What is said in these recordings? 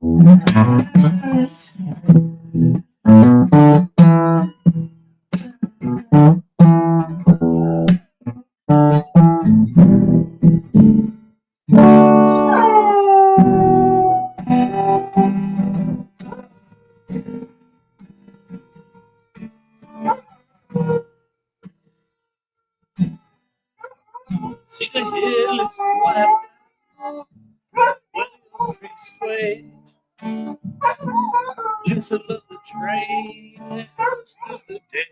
See the hill is quiet when the trees sway. Whistle of the train echoes through the day.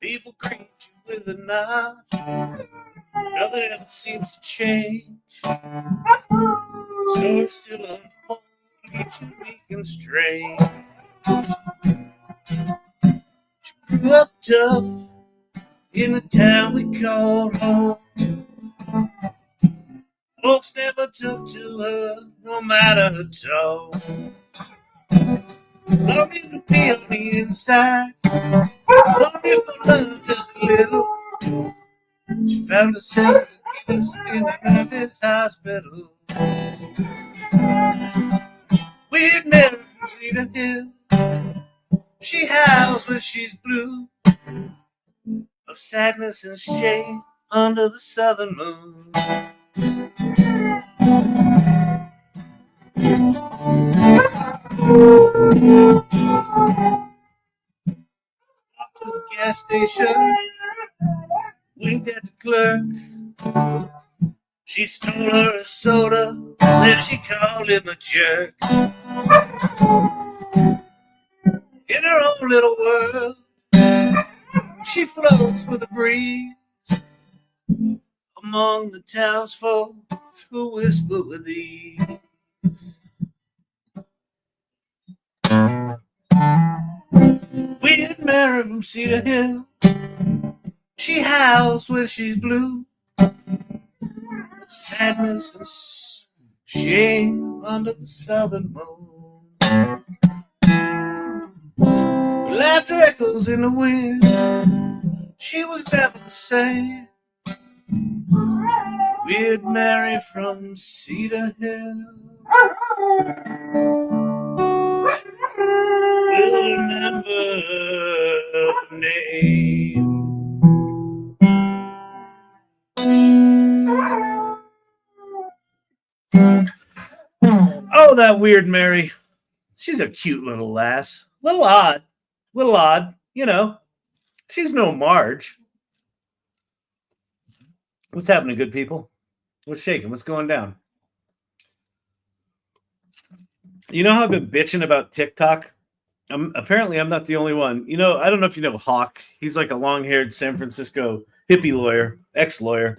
People greet you with a nod. Nothing else seems to change. Stories still unfold, each unique and strange. She grew up tough in the town we called home. Folks never took to her, no matter her tone. Longing to be on the inside, longing for love just a little. She found herself just in a nervous hospital. We'd never from Cedar Hill. She howls when she's blue, of sadness and shame under the southern moon. Walked to the gas station, winked at the clerk. She stole her a soda, then she called him a jerk. In her own little world, she floats with the breeze among the townsfolk who whisper with ease. We didn't marry from Cedar Hill. She howls when she's blue, sadness and shame under the southern moon. Laughter echoes in the wind. She was never the same. We'd married from Cedar Hill. We'll remember the name. Oh, that weird Mary. She's a cute little lass. Little odd, you know. She's no Marge. What's happening, good people? What's shaking? What's going down? You know how I've been bitching about TikTok? Apparently, I'm not the only one. You know, I don't know if you know Hawk. He's like a long-haired San Francisco hippie lawyer, ex-lawyer.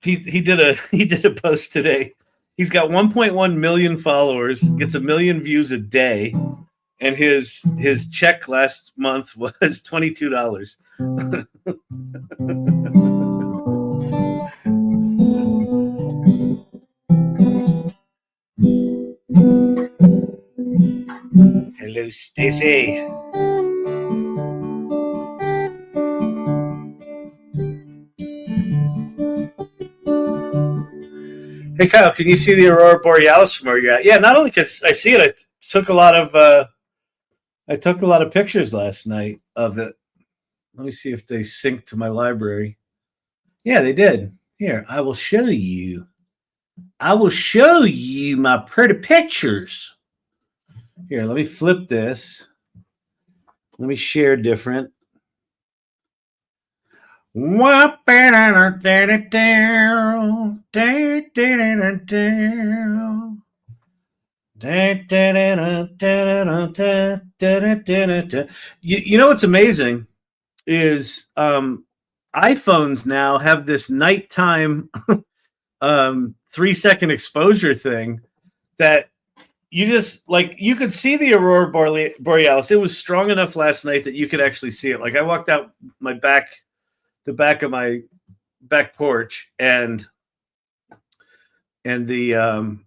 He did a post today. He's got 1.1 million followers, gets 1 million views a day, and his check last month was $22. Hello, Stacy. Hey, Kyle, can you see the Aurora Borealis from where you're at? Yeah, not only because I see it, I took a lot of pictures last night of it. Let me see if they sync to my library. Yeah, they did. Here, I will show you. I will show you my pretty pictures. Here, let me flip this. Let me share different. What you know what's amazing is iPhones now have this nighttime 3-second exposure thing that you just like you could see the Aurora Borealis. It was strong enough last night that you could actually see it. Like I walked out the back of my back porch and the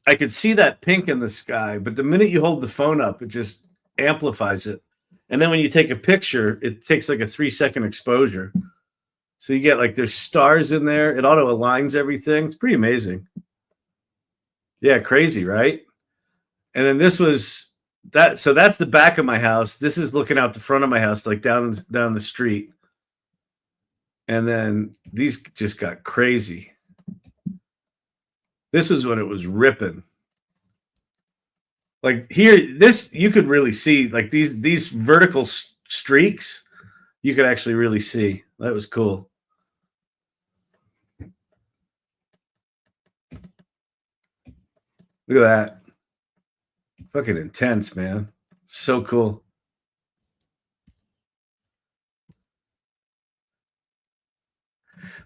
I could see that pink in the sky, but the minute you hold the phone up, it just amplifies it. And then when you take a picture, it takes like a 3-second exposure. So you get like there's stars in there. It auto aligns everything. It's pretty amazing. Yeah, crazy, right? And then this was that. So that's the back of my house. This is looking out the front of my house, like down the street. And then these just got crazy. This is when it was ripping. Like here, this you could really see like these vertical streaks. You could actually really see. That was cool. Look at that. Fucking intense, man. So cool.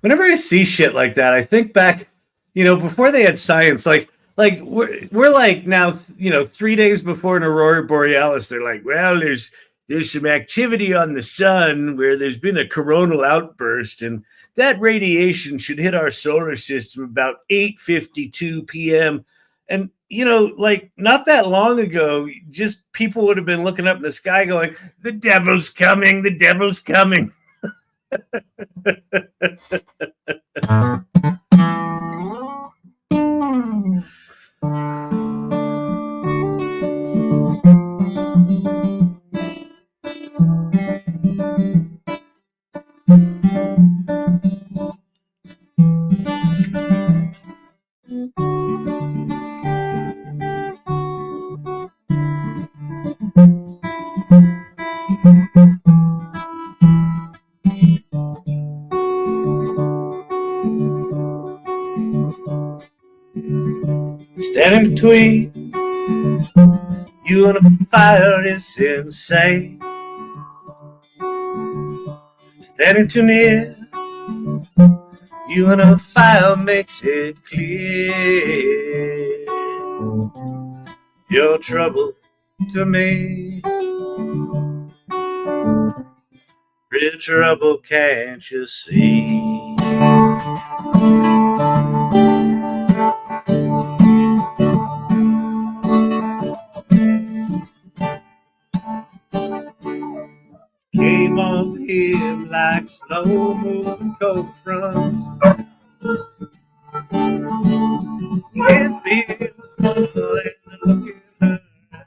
Whenever I see shit like that, I think back, before they had science, like we're like now, 3 days before an Aurora Borealis, they're like, well, there's some activity on the sun where there's been a coronal outburst, and that radiation should hit our solar system about 8:52 p.m. And like not that long ago, just people would have been looking up in the sky going, the devil's coming, the devil's coming. Standing between you and a fire is insane. Standing too near you and a fire makes it clear. Your trouble to me, real trouble, can't you see? Came on him like slow-moving cold front. His beautiful and the look in her eye.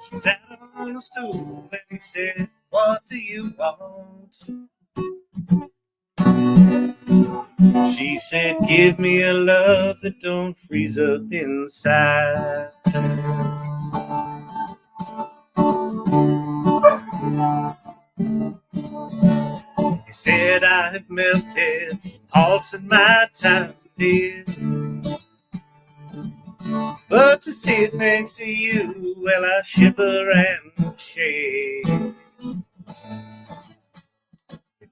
She sat on a stool and he said, what do you want? She said, give me a love that don't freeze up inside. He said, I have melted some hearts in my time, dear. But to sit next to you, well, I shiver and shake.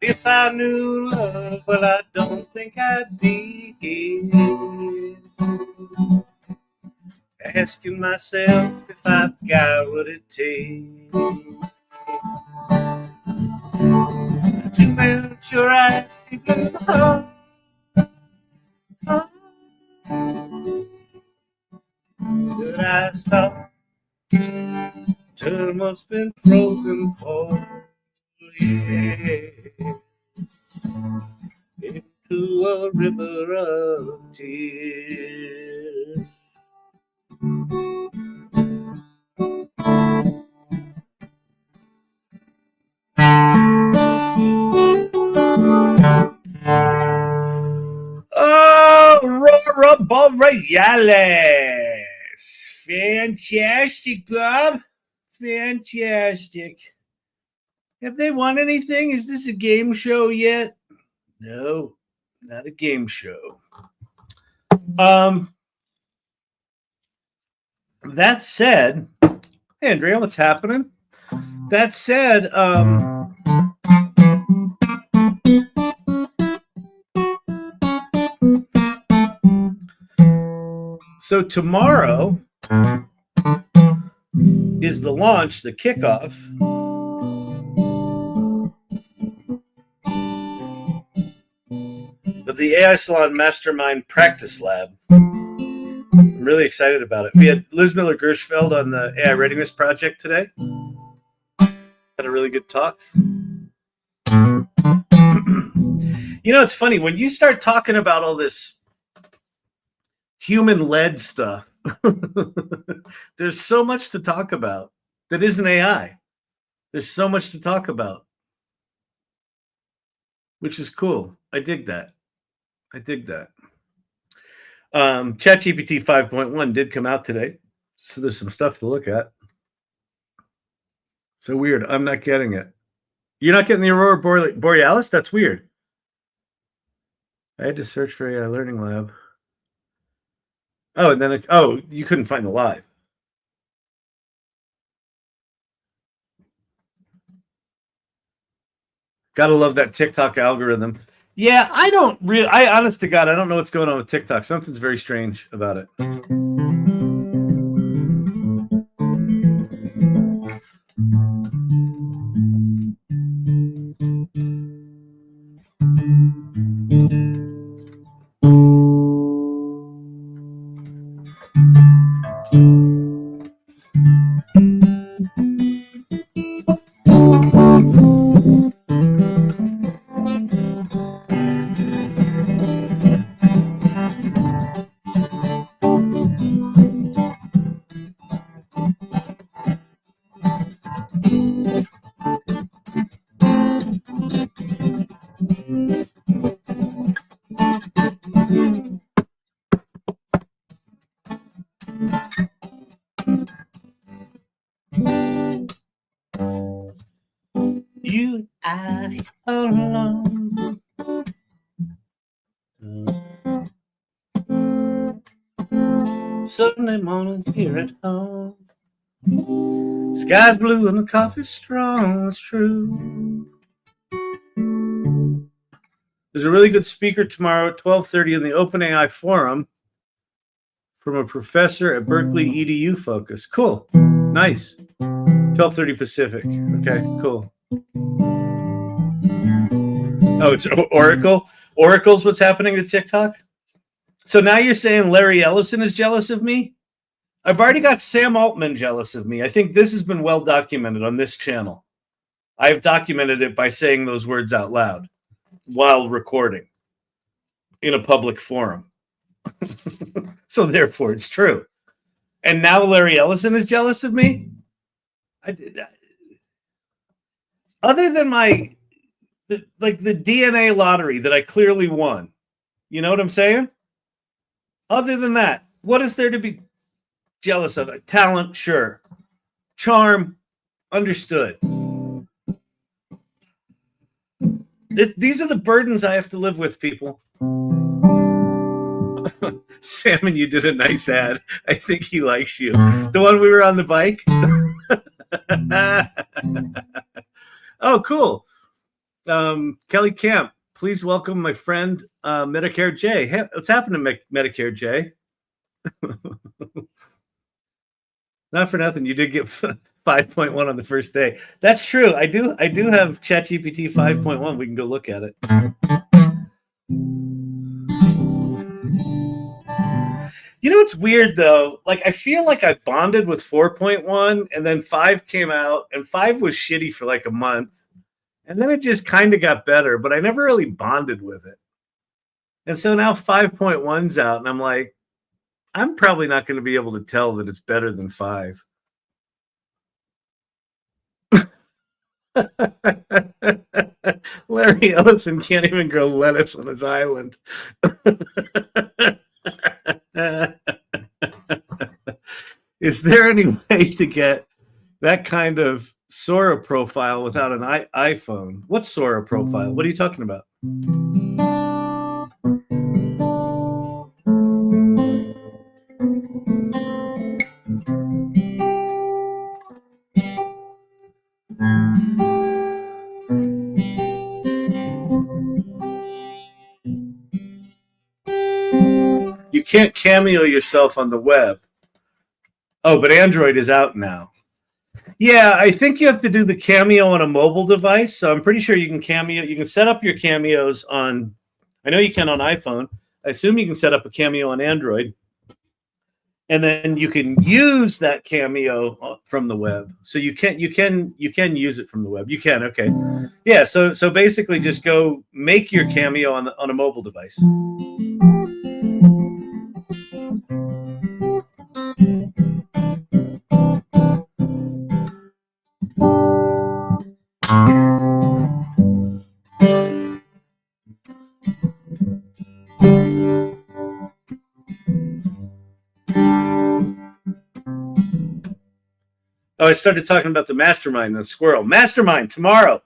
If I knew love, well, I don't think I'd be here. Asking myself if I've got what it takes to melt your icy blue heart. Should I stop? Turn what's been frozen for years into a river of tears. Aurora Borealis. Fantastic, Bob. Fantastic. Have they won anything? Is this a game show yet? No, not a game show. That said, hey, Andrea, what's happening? That said, so tomorrow is the launch, the kickoff of the AI Salon Mastermind Practice Lab. I'm really excited about it. We had Liz Miller-Gershfeld on the AI Readiness Project today. Had a really good talk. It's funny when you start talking about all this human-led stuff. There's so much to talk about that isn't AI. There's so much to talk about, which is cool. I dig that. Chat GPT 5.1 did come out today, so there's some stuff to look at. So weird. I'm not getting it. You're not getting the Aurora Borealis? That's weird. I had to search for AI Learning Lab. Oh, and then you couldn't find the live. Gotta love that TikTok algorithm. Yeah, I honest to God, I don't know what's going on with TikTok. Something's very strange about it. You, I, alone. Sunday morning here at home. Sky's blue and the coffee's strong, it's true. There's a really good speaker tomorrow at 12:30 in the Openai forum from a professor at Berkeley EDU Focus. Cool. Nice. 12:30 Pacific. Okay, cool. Oh, it's Oracle? Oracle's what's happening to TikTok? So now you're saying Larry Ellison is jealous of me? I've already got Sam Altman jealous of me. I think this has been well documented on this channel. I've documented it by saying those words out loud while recording in a public forum. So therefore it's true. And now Larry Ellison is jealous of me? Other than the DNA lottery that I clearly won. You know what I'm saying? Other than that, what is there to be jealous of? Talent, sure. Charm, understood. These are the burdens I have to live with, people. Salmon, you did a nice ad. I think he likes you. The one we were on the bike? Oh, cool. Kelly Camp, please welcome my friend Medicare J. Hey, what's happening to Medicare J? Not for nothing, you did get 5.1 on the first day. That's true. I do have ChatGPT 5.1. We can go look at it. You know what's weird though? Like I feel like I bonded with 4.1 and then 5 came out and 5 was shitty for like a month. And then it just kind of got better, but I never really bonded with it. And so now 5.1's out and I'm like, I'm probably not going to be able to tell that it's better than 5. Larry Ellison can't even grow lettuce on his island. Is there any way to get that kind of Sora profile without an iPhone? What's Sora profile? What are you talking about? You can't cameo yourself on the web. Oh, but Android is out now. Yeah, I think you have to do the cameo on a mobile device. So I'm pretty sure you can cameo. You can set up your cameos on, I know you can on iPhone. I assume you can set up a cameo on Android. and then you can use that Cameo from the web. So you can use it from the web. You can, okay, yeah. So basically, just go make your Cameo on a mobile device. Oh, I started talking about the Mastermind, the squirrel. Mastermind tomorrow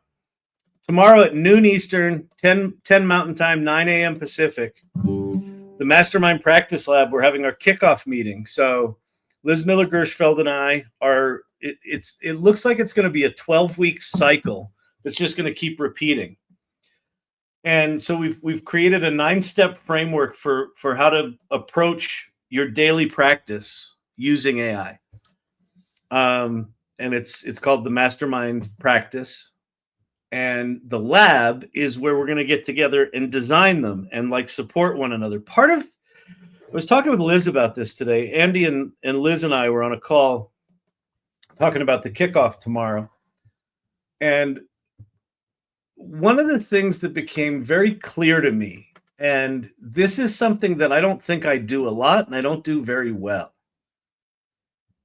at noon Eastern, 10 Mountain Time, 9 a.m. Pacific. The Mastermind Practice Lab, we're having our kickoff meeting. So Liz Miller-Gershfeld and I are, it looks like it's going to be a 12-week cycle that's just going to keep repeating. And so we've created a 9-step framework for how to approach your daily practice using AI. And it's called the Mastermind Practice. And the lab is where we're going to get together and design them and like support one another. I was talking with Liz about this today. Andy and Liz and I were on a call talking about the kickoff tomorrow. And one of the things that became very clear to me, and this is something that I don't think I do a lot and I don't do very well,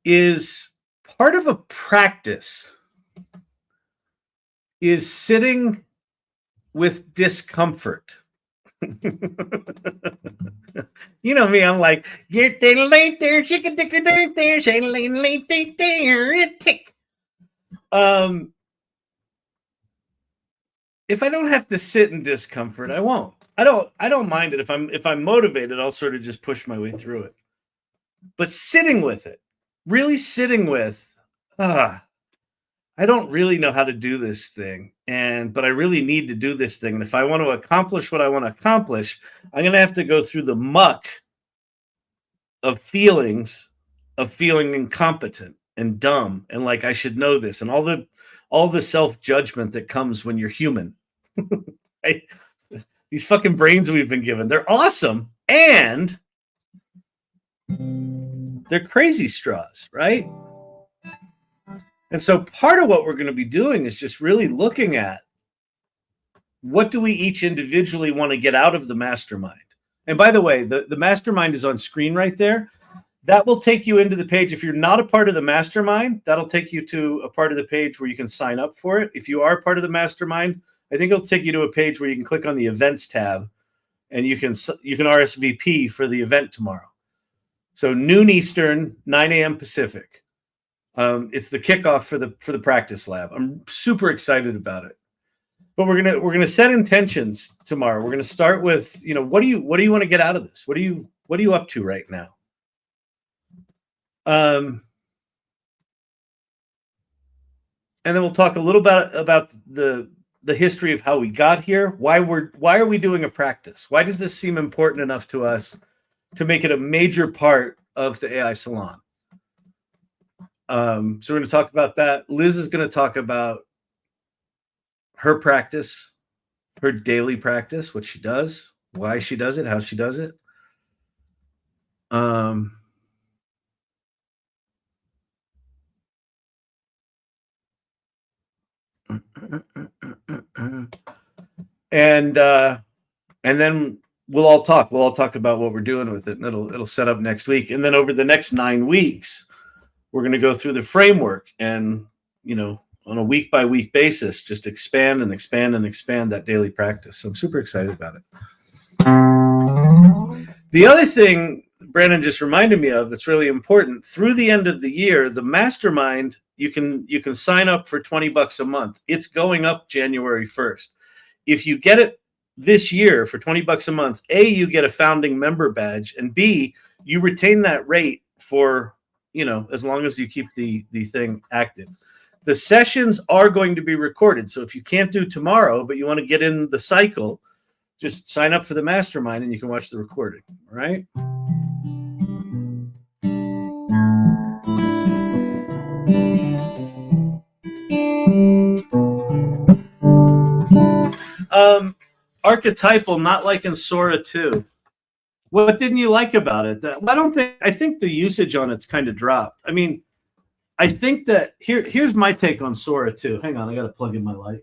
is part of a practice is sitting with discomfort. You know me, I'm like, if I don't have to sit in discomfort, I won't. I don't mind it. If I'm motivated, I'll sort of just push my way through it. But sitting with it, really sitting with, I don't really know how to do this thing, but I really need to do this thing. And if I want to accomplish what I want to accomplish, I'm going to have to go through the muck of feelings of feeling incompetent and dumb and like I should know this and all the self-judgment that comes when you're human. Right? These fucking brains we've been given, they're awesome and they're crazy straws, right? And so part of what we're going to be doing is just really looking at what do we each individually want to get out of the mastermind. And by the way, the mastermind is on screen right there. That will take you into the page. If you're not a part of the mastermind, that'll take you to a part of the page where you can sign up for it. If you are part of the mastermind, I think it'll take you to a page where you can click on the events tab and you can RSVP for the event tomorrow. So noon Eastern, 9 a.m. Pacific. It's the kickoff for the practice lab. I'm super excited about it. But we're gonna set intentions tomorrow. We're gonna start with, what do you want to get out of this? What are you up to right now? And then we'll talk a little bit about the history of how we got here. Why are we doing a practice? Why does this seem important enough to us to make it a major part of the AI Salon? So we're going to talk about that. Liz is going to talk about her practice, her daily practice, what she does, why she does it, how she does it. And then we'll all talk about what we're doing with it, and it'll set up next week. And then over the next 9 weeks, we're going to go through the framework and, on a week by week basis, just expand and expand and expand that daily practice. So I'm super excited about it. The other thing Brandon just reminded me of that's really important, through the end of the year, the mastermind, you can sign up for $20 a month. It's going up January 1st. If you get it this year for $20 a month, A, you get a founding member badge, and B, you retain that rate for, as long as you keep the thing active. The sessions are going to be recorded. So if you can't do tomorrow, but you want to get in the cycle, just sign up for the mastermind and you can watch the recording. All right. Archetypal, not like in Sora 2. What didn't you like about it? I think the usage on it's kind of dropped. I mean, I think that here's my take on Sora too. Hang on, I got to plug in my light.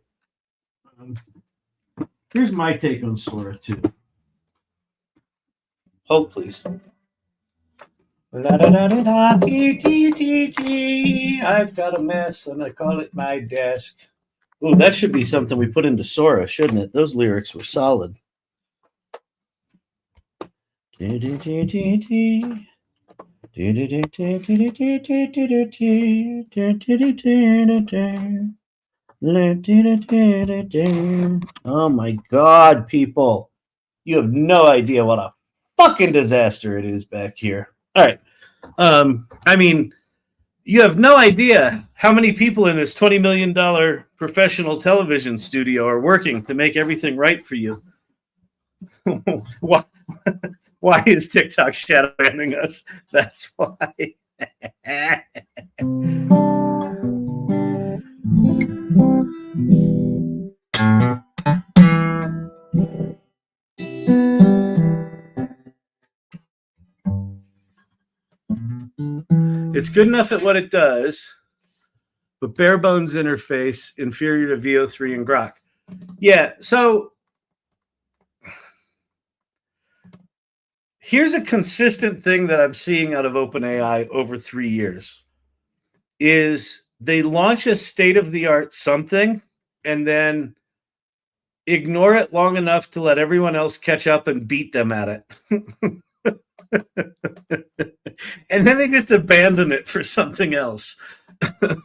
Here's my take on Sora too. Hold, please. I've got a mess and I call it my desk. Oh, that should be something we put into Sora, shouldn't it? Those lyrics were solid. Oh my God, people. You have no idea what a fucking disaster it is back here. All right. I mean, you have no idea how many people in this $20 million professional television studio are working to make everything right for you. Why is TikTok shadow banning us? That's why. It's good enough at what it does, but bare bones interface, inferior to VO3 and Grok. Yeah, so here's a consistent thing that I'm seeing out of OpenAI over 3 years is they launch a state-of-the-art something and then ignore it long enough to let everyone else catch up and beat them at it. And then they just abandon it for something else. Oh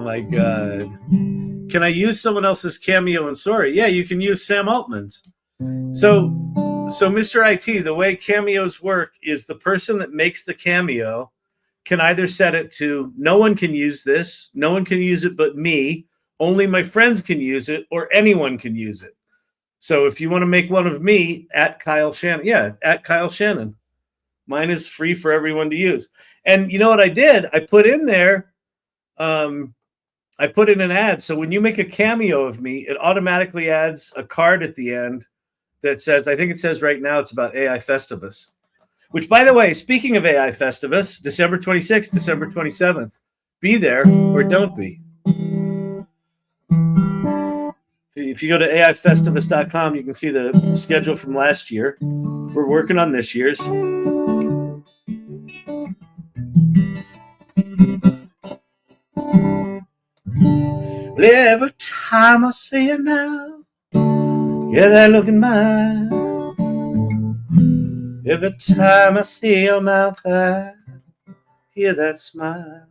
my God. Can I use someone else's cameo in Sora? Yeah, you can use Sam Altman's. So Mr. IT, the way cameos work is the person that makes the cameo can either set it to no one can use this, no one can use it but me, only my friends can use it, or anyone can use it. So if you want to make one of me, at Kyle Shannon, at Kyle Shannon. Mine is free for everyone to use. And you know what I did? I put in there, I put in an ad. So when you make a cameo of me, it automatically adds a card at the end that says, I think it says right now it's about AI Festivus. Which, by the way, speaking of AI Festivus, December 26th, December 27th, be there or don't be. If you go to AIFestivus.com, you can see the schedule from last year. We're working on this year's. Well, every time I see you now, yeah, that look in mine. Every time I see your mouth, I hear that smile.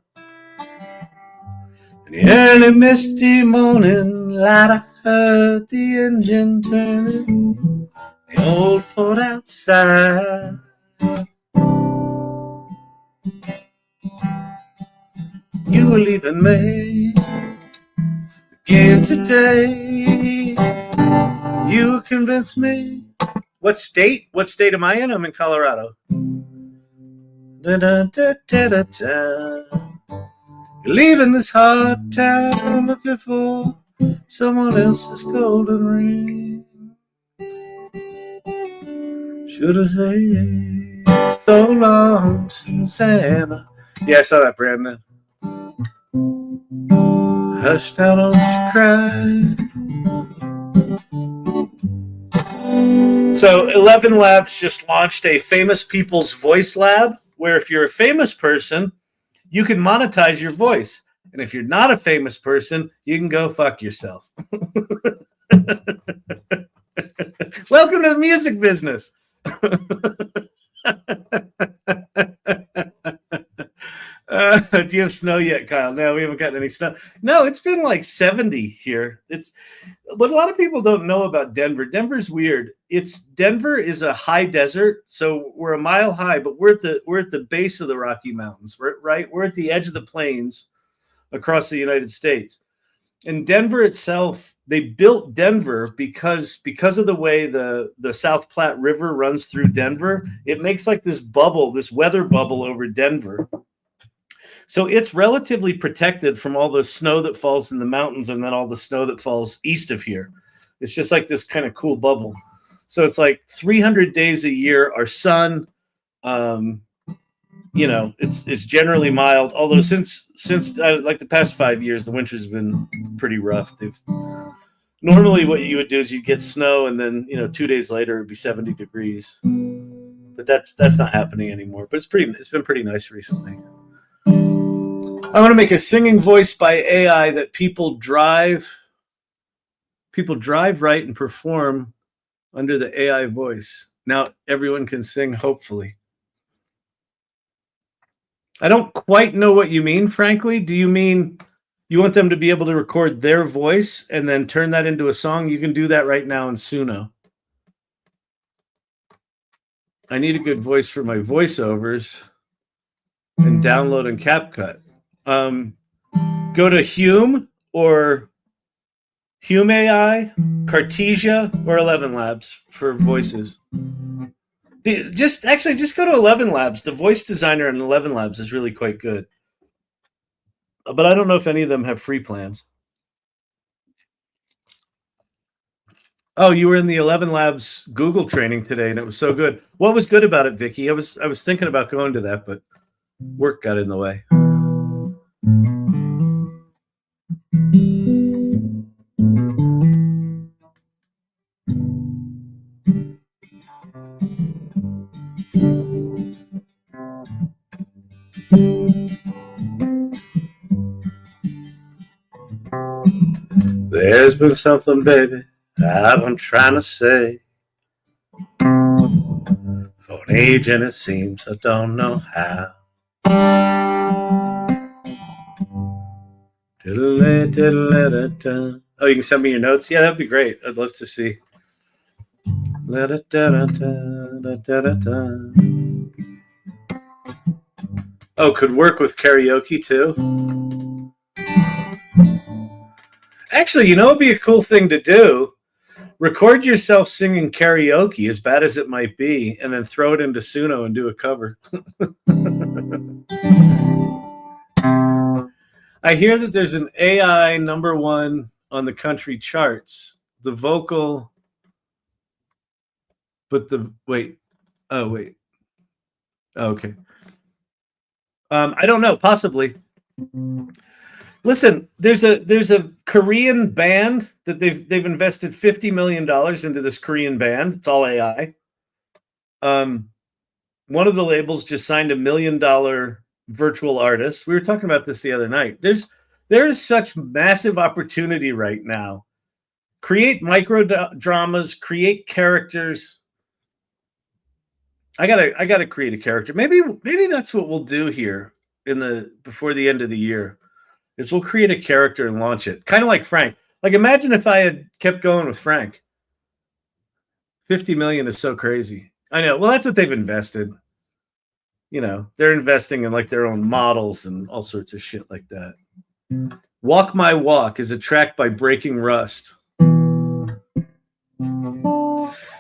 In the early misty morning light, I heard the engine turning, the old Ford outside. You were leaving me again today. You convinced me. What state? What state am I in? I'm in Colorado. Da, da, da, da, da, da. You're leaving this hard town looking for someone else's golden ring. Should have said so long, Susanna. Yeah, I saw that, Brandon. Hush now, don't you cry. So 11 Labs just launched a famous people's voice lab, where if you're a famous person, you can monetize your voice. And if you're not a famous person, you can go fuck yourself. Welcome to the music business. Do you have snow yet, Kyle? No, we haven't gotten any snow. No, it's been like 70 here. It's what a lot of people don't know about Denver. Denver's weird. Denver is a high desert, so we're a mile high, but we're at the base of the Rocky Mountains, right? We're at the edge of the plains across the United States. And Denver itself, they built Denver because of the way the South Platte River runs through Denver. It makes like this bubble, this weather bubble over Denver. So it's relatively protected from all the snow that falls in the mountains and then all the snow that falls east of here. It's just like this kind of cool bubble. So it's like 300 days a year are sun. It's generally mild. Although since like the past 5 years, the winters have been pretty rough. Normally what you would do is you'd get snow and then 2 days later it'd be 70 degrees. But that's not happening anymore. But it's been pretty nice recently. I want to make a singing voice by AI that people drive, write, and perform under the AI voice. Now everyone can sing, hopefully. I don't quite know what you mean, frankly. Do you mean you want them to be able to record their voice and then turn that into a song? You can do that right now in Suno. I need a good voice for my voiceovers and download in CapCut. Go to Hume or Hume AI, Cartesia, or 11 Labs for voices. Just go to 11 Labs. The voice designer in 11 Labs is really quite good. But I don't know if any of them have free plans. Oh, you were in the 11 Labs Google training today, and it was so good. What was good about it, Vicky? I was thinking about going to that, but work got in the way. There's been something, baby, I've been trying to say. For an age, and it seems I don't know how. Oh, you can send me your notes? Yeah, that'd be great. I'd love to see. Oh, could work with karaoke too? Actually, it'd be a cool thing to do. Record yourself singing karaoke, as bad as it might be, and then throw it into Suno and do a cover. I hear that there's an AI #1 on the country charts. The vocal, but wait. Oh, okay. I don't know. Possibly. Listen, there's a Korean band that they've invested $50 million into this Korean band. It's all AI. One of the labels just signed $1 million virtual artist. We were talking about this the other night. There is such massive opportunity right now. Create micro dramas, create characters. I gotta create a character. Maybe that's what we'll do here before the end of the year. Is we'll create a character and launch it. Kind of like Frank. Like, imagine if I had kept going with Frank. 50 million is so crazy. I know. Well, that's what they've invested. They're investing in like their own models and all sorts of shit like that. Walk My Walk is a track by Breaking Rust.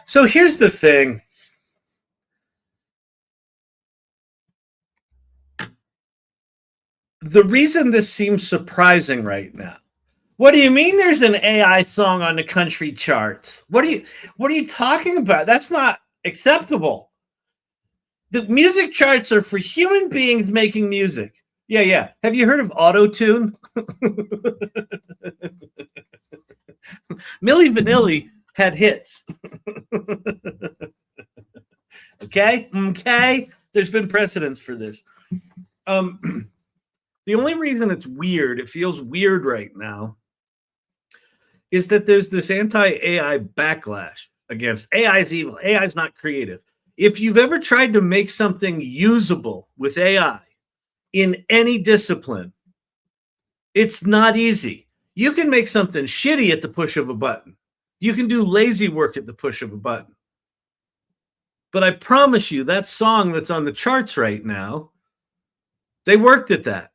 So here's the thing. The reason this seems surprising right now. What do you mean there's an AI song on the country charts? What are you talking about? That's not acceptable. The music charts are for human beings making music. Yeah. Have you heard of auto-tune? Milli Vanilli had hits. Okay? There's been precedence for this. The only reason it feels weird right now, is that there's this anti-AI backlash against AI's evil. AI's not creative. If you've ever tried to make something usable with AI in any discipline, it's not easy. You can make something shitty at the push of a button. You can do lazy work at the push of a button. But I promise you, that song that's on the charts right now, they worked at that.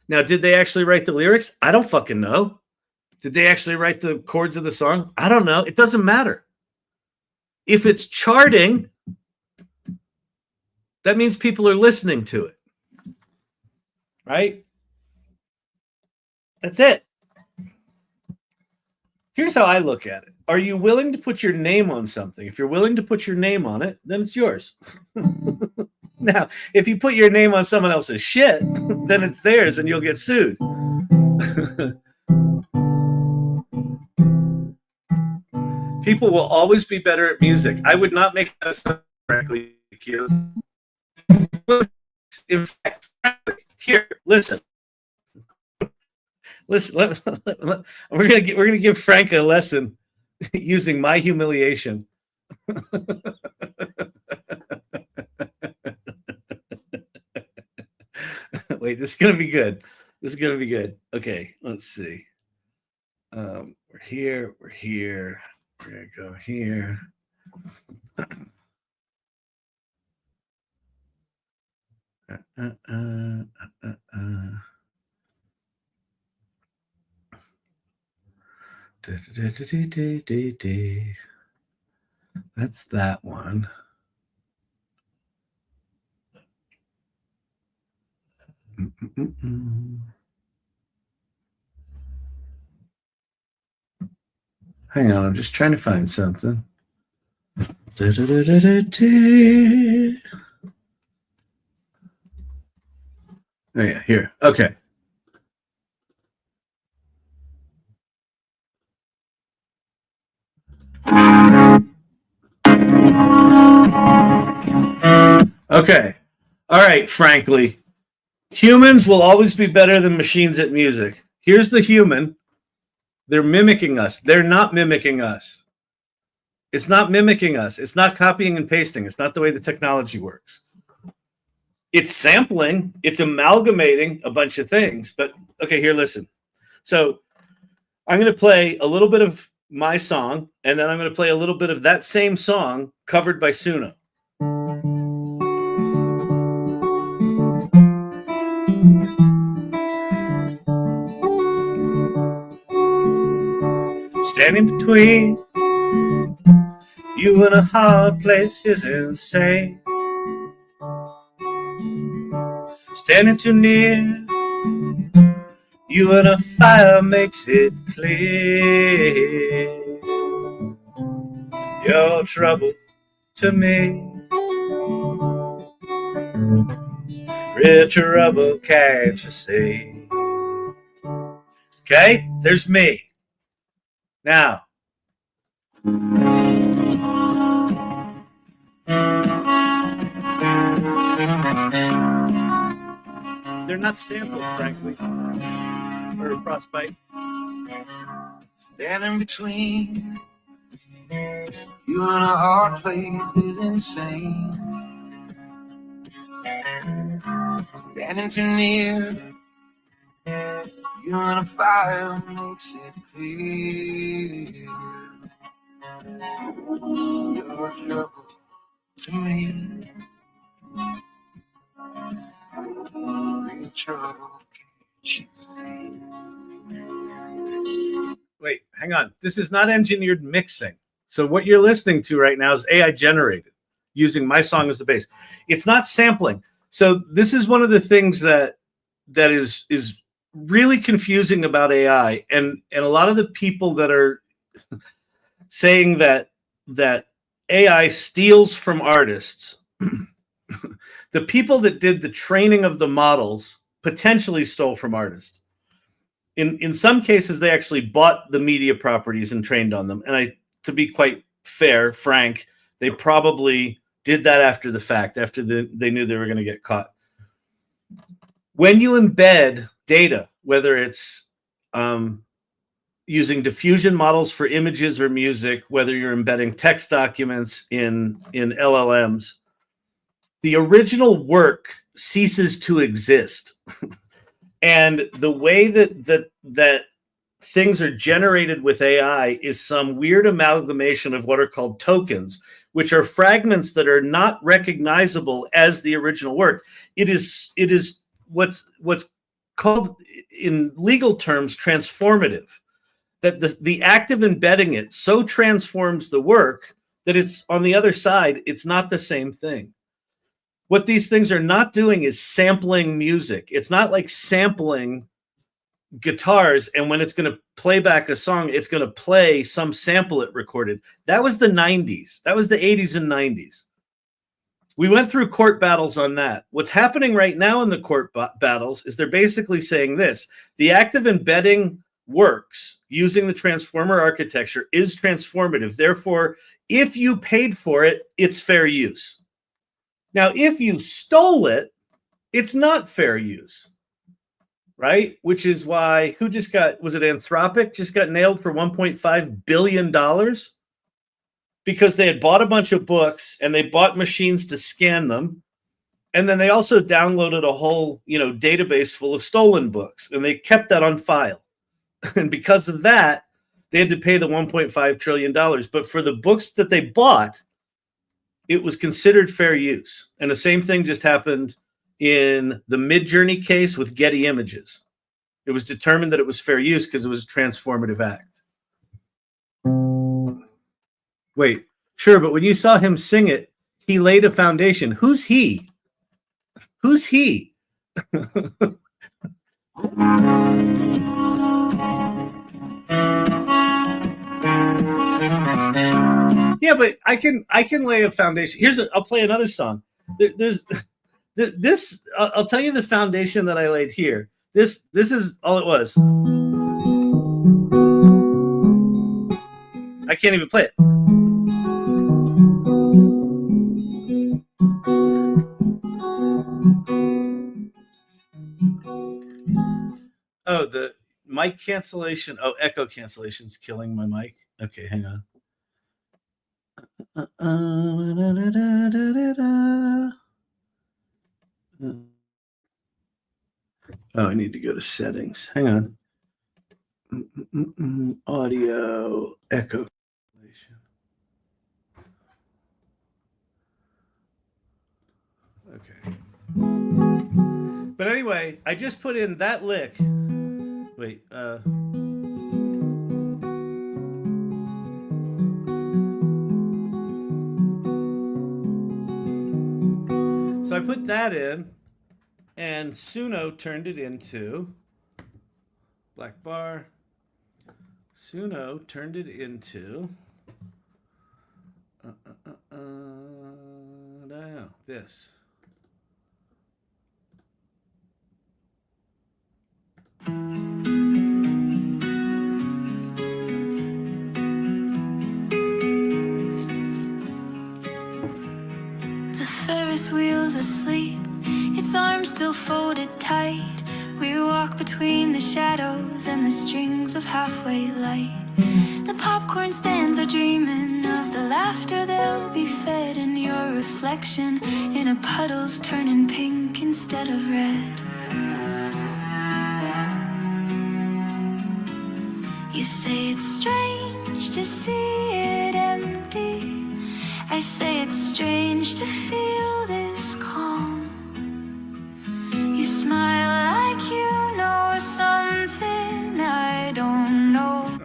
Now, did they actually write the lyrics? I don't fucking know. Did they actually write the chords of the song? I don't know. It doesn't matter. If it's charting, that means people are listening to it. right? That's it. Here's how I look at it. Are you willing to put your name on something? If you're willing to put your name on it, then it's yours. Now, if you put your name on someone else's shit, then it's theirs and you'll get sued. People will always be better at music. I would not make that sound correctly cute. In fact, here, listen. Listen, we're gonna give Frank a lesson using my humiliation. Wait, this is gonna be good. This is gonna be good. Okay, let's see. We're here. We're here. We're gonna go here. That's that one. Hang on, I'm just trying to find something. Oh yeah, here. Okay. Okay. All right, frankly. Humans will always be better than machines at music. Here's the human. They're mimicking us. They're not mimicking us. It's not mimicking us. It's not copying and pasting. It's not the way the technology works. It's sampling. It's amalgamating a bunch of things. But, okay, here, listen. So I'm going to play a little bit of my song, and then I'm going to play a little bit of that same song covered by Suno. Standing between you and a hard place is insane. Standing too near you and a fire makes it clear. Your trouble to me, real trouble, can't you see? Okay, there's me. Now, they're not sampled, frankly, or frostbite. Standing between you and a hard place is insane. Standing too near you and a fire makes it clear. Your trouble to me, real trouble, can't you see? Wait, hang on. This is not engineered mixing. So what you're listening to right now is AI generated using my song as the base. It's not sampling. So this is one of the things that is really confusing about AI, and a lot of the people that are saying that AI steals from artists, the people that did the training of the models potentially stole from artists. In some cases, they actually bought the media properties and trained on them. And to be quite fair, frank, they probably did that after the fact, after they knew they were going to get caught. When you embed data, whether it's using diffusion models for images or music, whether you're embedding text documents in LLMs, the original work ceases to exist. And the way that things are generated with AI is some weird amalgamation of what are called tokens, which are fragments that are not recognizable as the original work. It is what's called in legal terms transformative. That the act of embedding it so transforms the work that it's on the other side, it's not the same thing. What these things are not doing is sampling music. It's not like sampling guitars, and when it's going to play back a song, it's going to play some sample it recorded. That was the 90s. That was the 80s and 90s. We went through court battles on that. What's happening right now in the court battles is they're basically saying this: the act of embedding works using the transformer architecture is transformative. Therefore, if you paid for it, it's fair use. Now, if you stole it, it's not fair use, right? Which is why, who just got, was it Anthropic, just got nailed for $1.5 billion? Because they had bought a bunch of books and they bought machines to scan them. And then they also downloaded a whole, database full of stolen books, and they kept that on file. And because of that, they had to pay the $1.5 trillion. But for the books that they bought, it was considered fair use. And the same thing just happened in the Midjourney case with Getty Images. It was determined that it was fair use because it was a transformative act. Wait, sure, but when you saw him sing it, he laid a foundation. Who's he? Who's he? Yeah, but I can lay a foundation. I'll play another song. There's this. I'll tell you the foundation that I laid here. This is all it was. I can't even play it. Oh, the mic cancellation. Oh, echo cancellation's killing my mic. Okay, hang on. Oh, I need to go to settings. Hang on. Audio echo. Okay. But anyway, I just put in that lick. Wait, so I put that in, and Suno turned it into black bar. Suno turned it into this. The Ferris wheel's asleep, its arms still folded tight. We walk between the shadows and the strings of halfway light. The popcorn stands are dreaming of the laughter they'll be fed, and your reflection in a puddle's turning pink instead of red. You say it's strange to see it empty. I say it's strange to feel this calm. You smile like you know something I don't know.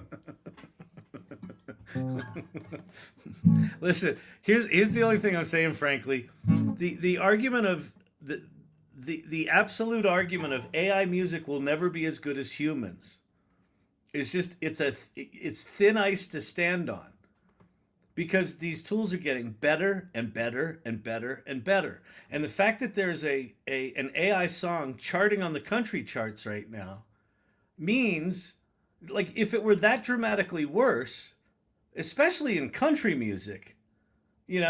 Listen, here's the only thing I'm saying, frankly. The argument of the absolute argument of AI music will never be as good as humans. It's thin ice to stand on, because these tools are getting better and better and better and better. And the fact that there's an AI song charting on the country charts right now means, like, if it were that dramatically worse, especially in country music, you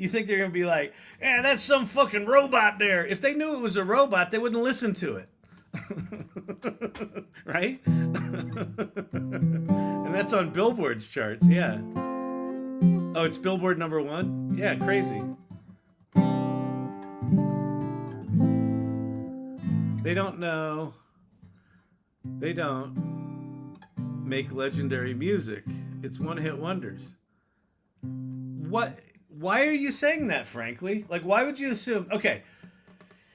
think they're going to be like, "Yeah, that's some fucking robot there." If they knew it was a robot, they wouldn't listen to it. Right? And that's on Billboard's charts, yeah. Oh, it's Billboard #1? Yeah, crazy. They don't know. They don't make legendary music. It's one-hit wonders. What? Why are you saying that, frankly? Like, why would you assume? Okay,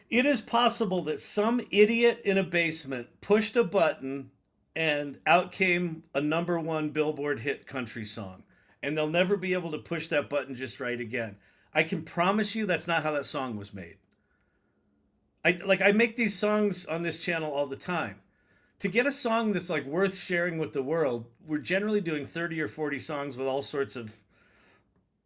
it is possible that some idiot in a basement pushed a button and out came a #1 Billboard hit country song, and they'll never be able to push that button just right again. I can promise you that's not how that song was made. I make these songs on this channel all the time. To get a song that's like worth sharing with the world, we're generally doing 30 or 40 songs with all sorts of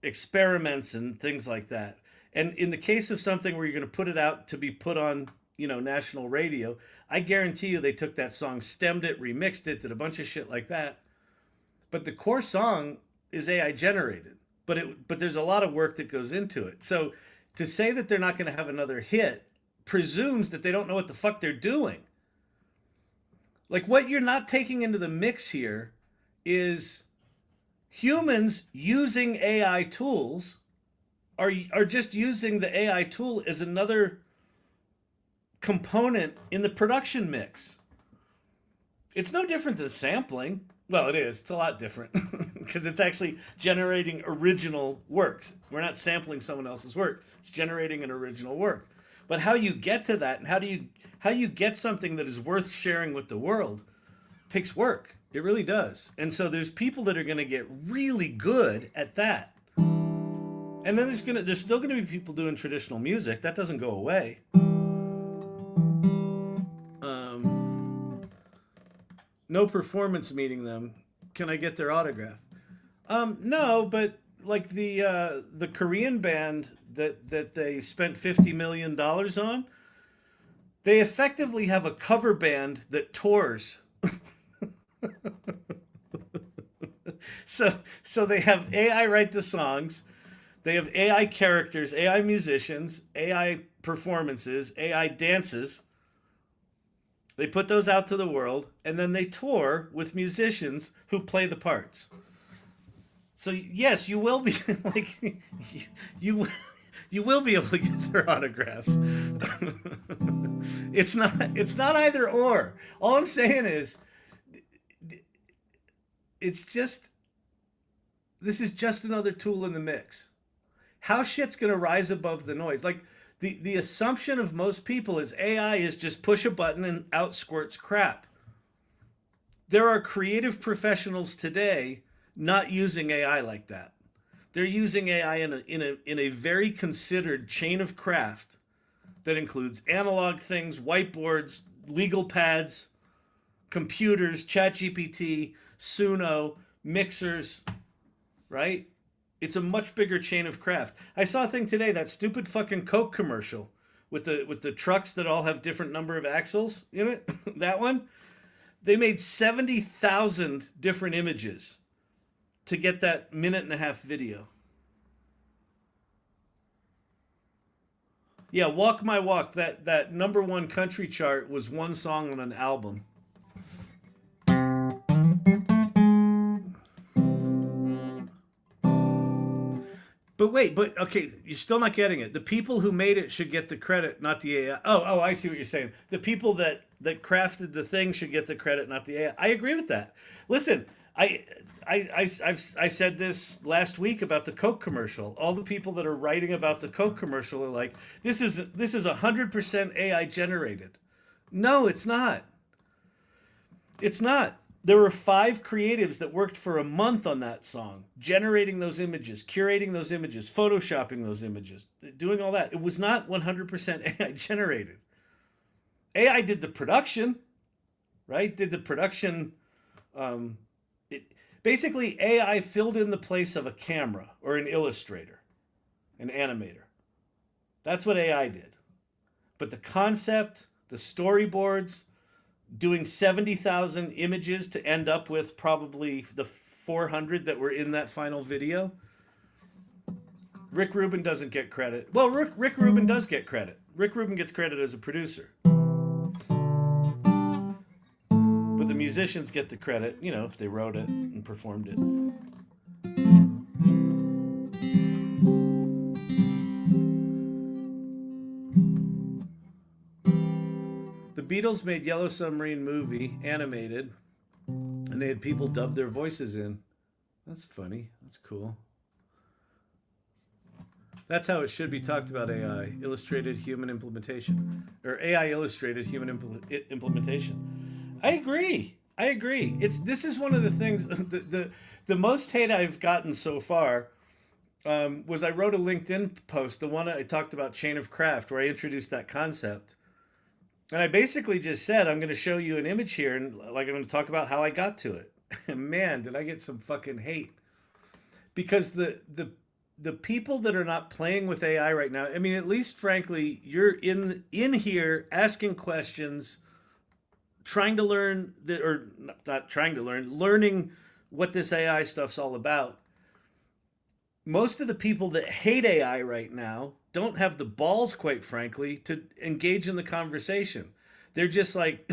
experiments and things like that. And in the case of something where you're going to put it out to be put on, national radio, I guarantee you they took that song, stemmed it, remixed it, did a bunch of shit like that. But the core song is AI generated. But there's a lot of work that goes into it. So to say that they're not going to have another hit presumes that they don't know what the fuck they're doing. Like, what you're not taking into the mix here is humans using AI tools are just using the AI tool as another component in the production mix. It's no different than sampling. Well, it is. It's a lot different because it's actually generating original works. We're not sampling someone else's work. It's generating an original work. But how you get to that and how you get something that is worth sharing with the world takes work. It really does. And so there's people that are going to get really good at that. And then there's still going to be people doing traditional music. That doesn't go away. No performance meeting them. Can I get their autograph? No, but like the Korean band that they spent $50 million on, they effectively have a cover band that tours. So they have AI write the songs, they have AI characters, AI musicians, AI performances, AI dances. They put those out to the world, and then they tour with musicians who play the parts. So yes, you will be like you will be able to get their autographs. It's not either or. All I'm saying is this is just another tool in the mix. How shit's gonna rise above the noise? Like the assumption of most people is AI is just push a button and out squirts crap. There are creative professionals today not using AI like that. They're using AI in a very considered chain of craft that includes analog things, whiteboards, legal pads, computers, Chat GPT, Suno, mixers, right? It's a much bigger chain of craft. I saw a thing today, that stupid fucking Coke commercial with the trucks that all have different number of axles in it. That one, they made 70,000 different images to get that 1.5-minute video. Yeah, Walk My Walk, that #1 country chart was one song on an album. But okay, you're still not getting it. The people who made it should get the credit, not the AI. Oh, I see what you're saying. The people that crafted the thing should get the credit, not the AI. I agree with that. Listen, I said this last week about the Coke commercial. All the people that are writing about the Coke commercial are like, this is 100% AI generated. No, it's not. It's not. There were 5 creatives that worked for a month on that song, generating those images, curating those images, photoshopping those images, doing all that. It was not 100% AI generated. AI did the production, right? Did the production. Basically, AI filled in the place of a camera or an illustrator, an animator. That's what AI did. But the concept, the storyboards, doing 70,000 images to end up with probably the 400 that were in that final video. Rick Rubin doesn't get credit. Well, Rick Rubin does get credit. Rick Rubin gets credit as a producer. But the musicians get the credit, if they wrote it and performed it. The Beatles made Yellow Submarine movie, animated, and they had people dub their voices in. That's funny. That's cool. That's how it should be talked about AI, illustrated human implementation. Or AI illustrated human implementation. I agree. This is one of the things, the most hate I've gotten so far was I wrote a LinkedIn post, the one I talked about, Chain of Craft, where I introduced that concept. And I basically just said, I'm going to show you an image here, and like I'm going to talk about how I got to it. And man, did I get some fucking hate. Because the people that are not playing with AI right now, I mean, at least frankly, you're in here asking questions, trying to learn or not trying to learn, learning what this AI stuff's all about. Most of the people that hate AI right now don't have the balls, quite frankly, to engage in the conversation. They're just like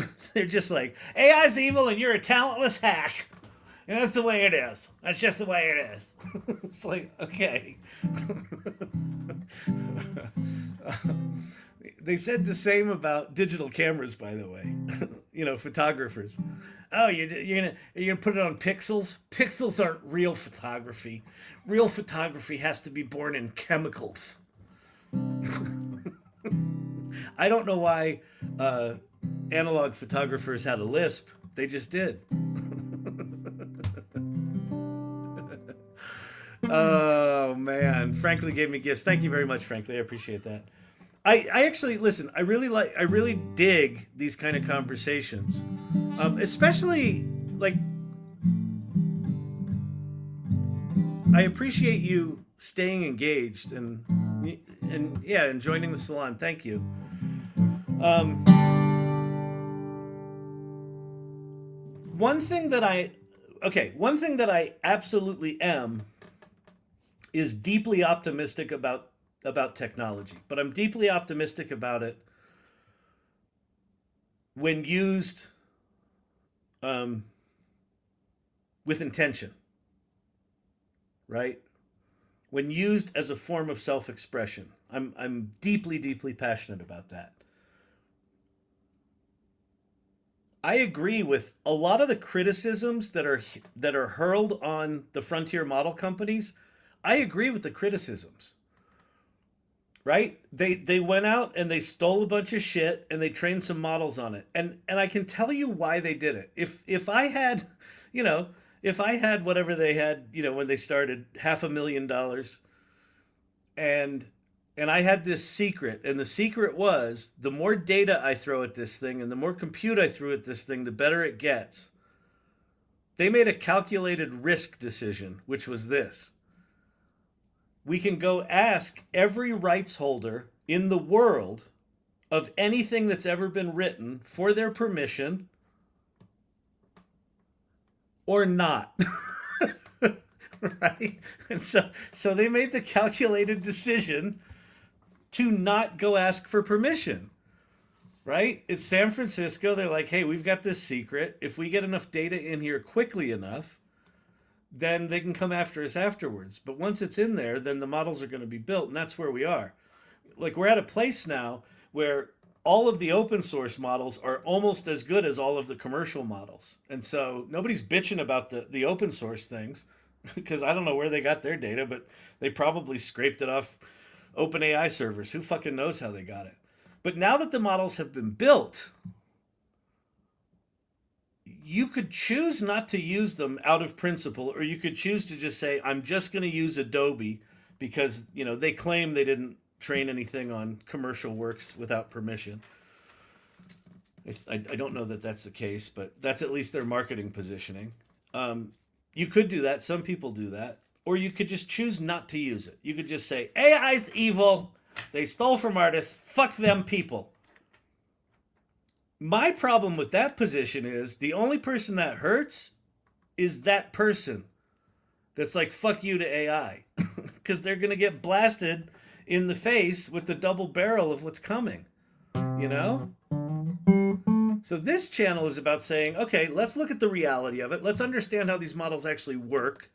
AI's evil and you're a talentless hack. And that's the way it is. That's just the way it is. It's like, okay. They said the same about digital cameras, by the way. Photographers. Oh, you're gonna put it on pixels? Pixels aren't real photography. Real photography has to be born in chemicals. I don't know why analog photographers had a lisp. They just did. Oh man, Frankly gave me gifts. Thank you very much, Frankly. I appreciate that. I actually listen. I really dig these kind of conversations, especially like I appreciate you staying engaged and yeah, and joining the salon. Thank you. One thing that I absolutely am is deeply optimistic about technology, but I'm deeply optimistic about it when used with intention, right? When used as a form of self-expression. I'm deeply passionate about that. I agree with a lot of the criticisms that are hurled on the frontier model companies. I agree with the criticisms. Right? They went out and they stole a bunch of shit and they trained some models on it. And I can tell you why they did it. If I had, if I had whatever they had, when they started, $500,000, and I had this secret, and the secret was the more data I throw at this thing and the more compute I threw at this thing, the better it gets. They made a calculated risk decision, which was this. We can go ask every rights holder in the world of anything that's ever been written for their permission or not. Right? And so they made the calculated decision to not go ask for permission. Right? It's San Francisco. They're like, hey, we've got this secret. If we get enough data in here quickly enough, then they can come after us afterwards. But once it's in there, then the models are going to be built, and that's where we are. Like, we're at a place now where all of the open source models are almost as good as all of the commercial models. And so nobody's bitching about the open source things because I don't know where they got their data, but they probably scraped it off Openai servers. Who fucking knows how they got it? But now that the models have been built, you could choose not to use them out of principle, or you could choose to just say, I'm just going to use Adobe because, they claim they didn't train anything on commercial works without permission. I don't know that that's the case, but that's at least their marketing positioning. You could do that. Some people do that. Or you could just choose not to use it. You could just say, AI's evil. They stole from artists. Fuck them people. My problem with that position is the only person that hurts is that person that's like, fuck you to AI. Because they're going to get blasted in the face with the double barrel of what's coming. So this channel is about saying, okay, let's look at the reality of it. Let's understand how these models actually work.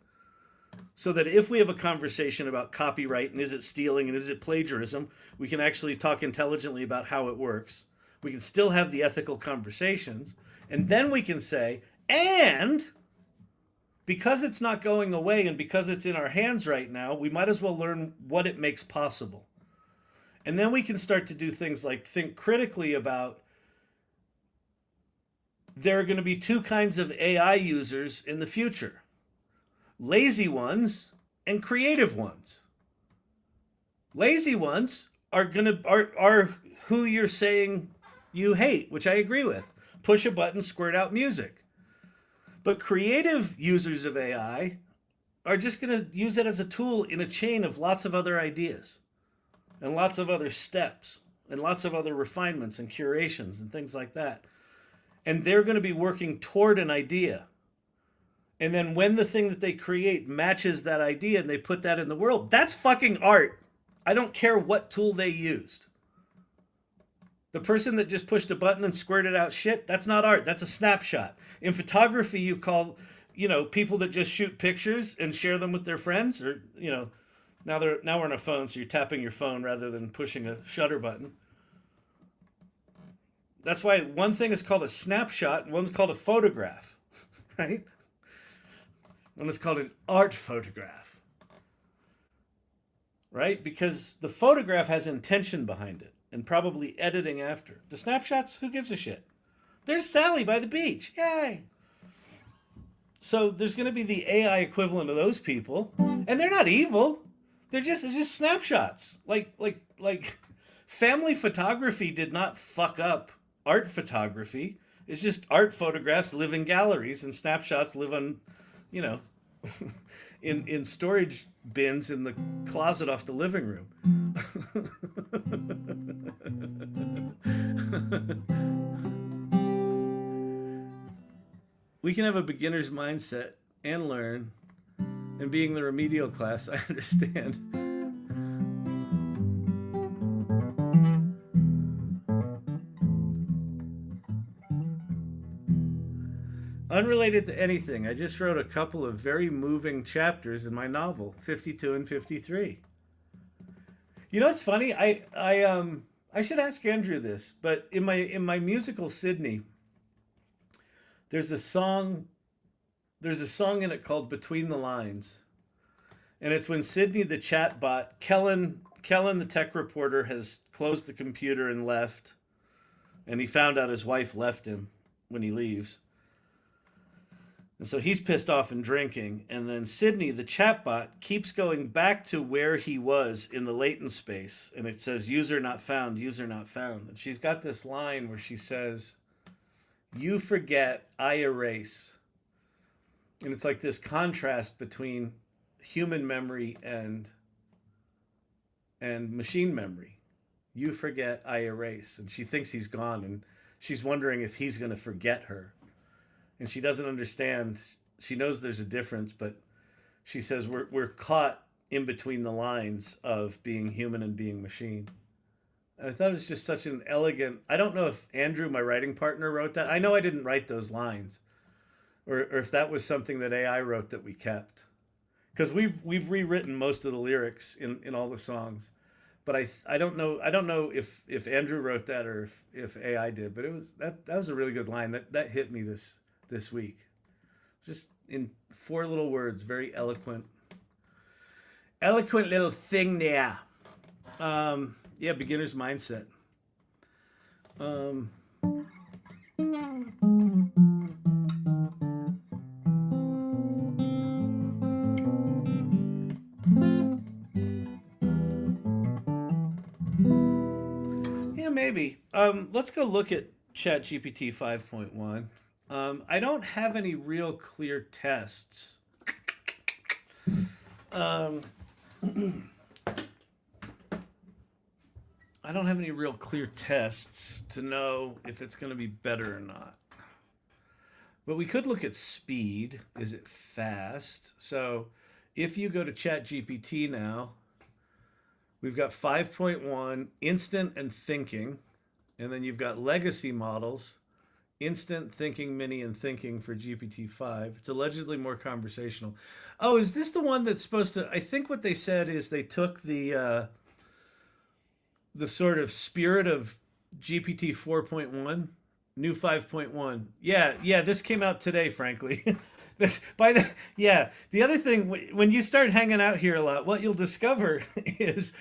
So that if we have a conversation about copyright and is it stealing and is it plagiarism, we can actually talk intelligently about how it works. We can still have the ethical conversations. And then we can say, and because it's not going away and because it's in our hands right now, we might as well learn what it makes possible. And then we can start to do things like think critically about there are going to be two kinds of AI users in the future. Lazy ones and creative ones. Lazy ones are who you're saying you hate, which I agree with. Push a button, squirt out music. But creative users of AI are just going to use it as a tool in a chain of lots of other ideas and lots of other steps and lots of other refinements and curations and things like that. And they're going to be working toward an idea. And then when the thing that they create matches that idea and they put that in the world, that's fucking art. I don't care what tool they used. The person that just pushed a button and squirted out shit, that's not art. That's a snapshot. In photography, you call, people that just shoot pictures and share them with their friends, or, now we're on a phone, so you're tapping your phone rather than pushing a shutter button. That's why one thing is called a snapshot and one's called a photograph, right? One is called an art photograph, right? Because the photograph has intention behind it and probably editing after. The snapshots, who gives a shit? There's Sally by the beach. Yay! So there's going to be the AI equivalent of those people, and they're not evil. They're just snapshots. Like family photography did not fuck up art photography. It's just art photographs live in galleries and snapshots live on, in storage bins in the closet off the living room. We can have a beginner's mindset and learn, and being the remedial class, I understand. Unrelated to anything, I just wrote a couple of very moving chapters in my novel, 52 and 53. It's funny. I should ask Andrew this, but in my musical Sydney, there's a song in it called Between the Lines. And it's when Sydney the chatbot, Kellen the tech reporter, has closed the computer and left, and he found out his wife left him when he leaves. And so he's pissed off and drinking. And then Sydney, the chatbot, keeps going back to where he was in the latent space. And it says, user not found, user not found. And she's got this line where she says, you forget, I erase. And it's like this contrast between human memory and machine memory. You forget, I erase. And she thinks he's gone. And she's wondering if he's going to forget her. And she doesn't understand. She knows there's a difference, but she says we're caught in between the lines of being human and being machine. And I thought it was just such an elegant. I don't know if Andrew, my writing partner, wrote that. I know I didn't write those lines, or if that was something that AI wrote that we kept, because we've rewritten most of the lyrics in all the songs. But I don't know if Andrew wrote that or if AI did. But it was that was a really good line that hit me this week, just in 4 little words, very eloquent little thing there. Beginner's mindset. Maybe. Let's go look at Chat GPT 5.1. I don't have any real clear tests. I don't have any real clear tests to know if it's going to be better or not. But we could look at speed. Is it fast? So if you go to Chat GPT now, we've got 5.1, instant and thinking. And then you've got legacy models, instant, thinking, mini, and thinking for GPT-5. It's allegedly more conversational. Oh, is this the one that's supposed to... I think what they said is they took the sort of spirit of GPT 4.1, new 5.1. Yeah, this came out today, frankly. The other thing, when you start hanging out here a lot, what you'll discover is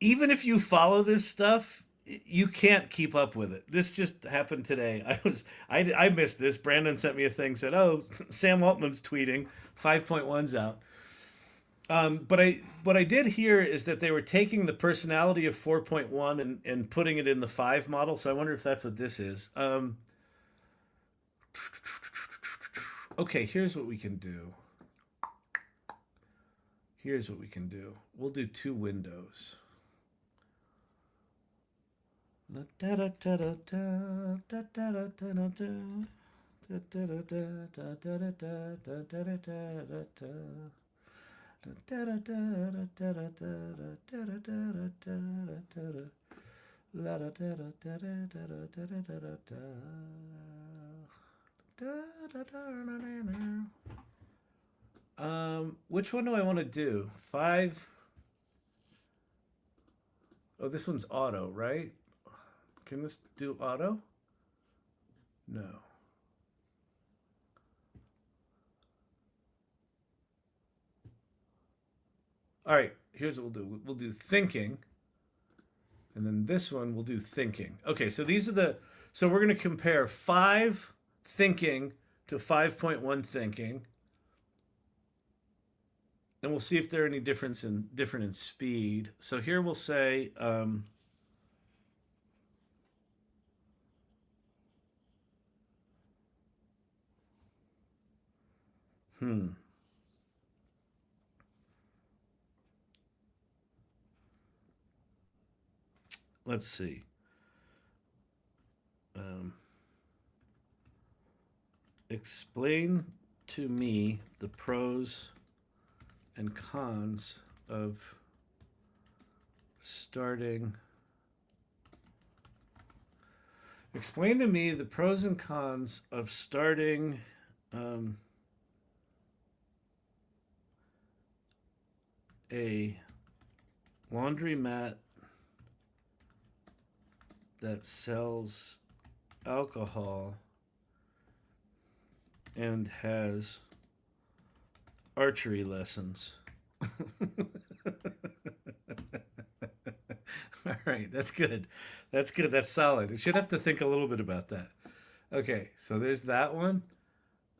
even if you follow this stuff, you can't keep up with it. This just happened today. I missed this. Brandon sent me a thing, said, oh, Sam Altman's tweeting, 5.1's out. But what I did hear is that they were taking the personality of 4.1 and putting it in the 5 model. So I wonder if that's what this is. Okay, here's what we can do. Here's what we can do. We'll do 2 windows. Which one do I want to do? 5. Oh, this one's auto, right? Can this do auto? No. All right, here's what we'll do. We'll do thinking. And then this one we'll do thinking. Okay, so these are the, so we're going to compare 5 thinking to 5.1 thinking. And we'll see if there are any different in speed. So here we'll say let's see. Explain to me the pros and cons of starting. Explain to me the pros and cons of starting a laundromat that sells alcohol and has archery lessons. All right, that's good. That's good. That's solid. It should have to think a little bit about that. Okay, so there's that one.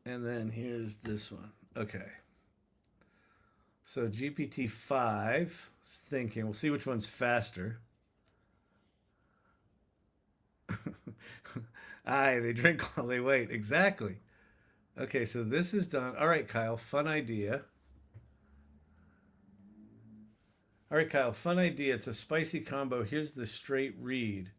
And then here's this one. Okay. So GPT 5 is thinking. We'll see which one's faster. Aye, they drink while they wait. Exactly. Okay, so this is done. All right, Kyle, fun idea. All right, Kyle, fun idea. It's a spicy combo. Here's the straight read.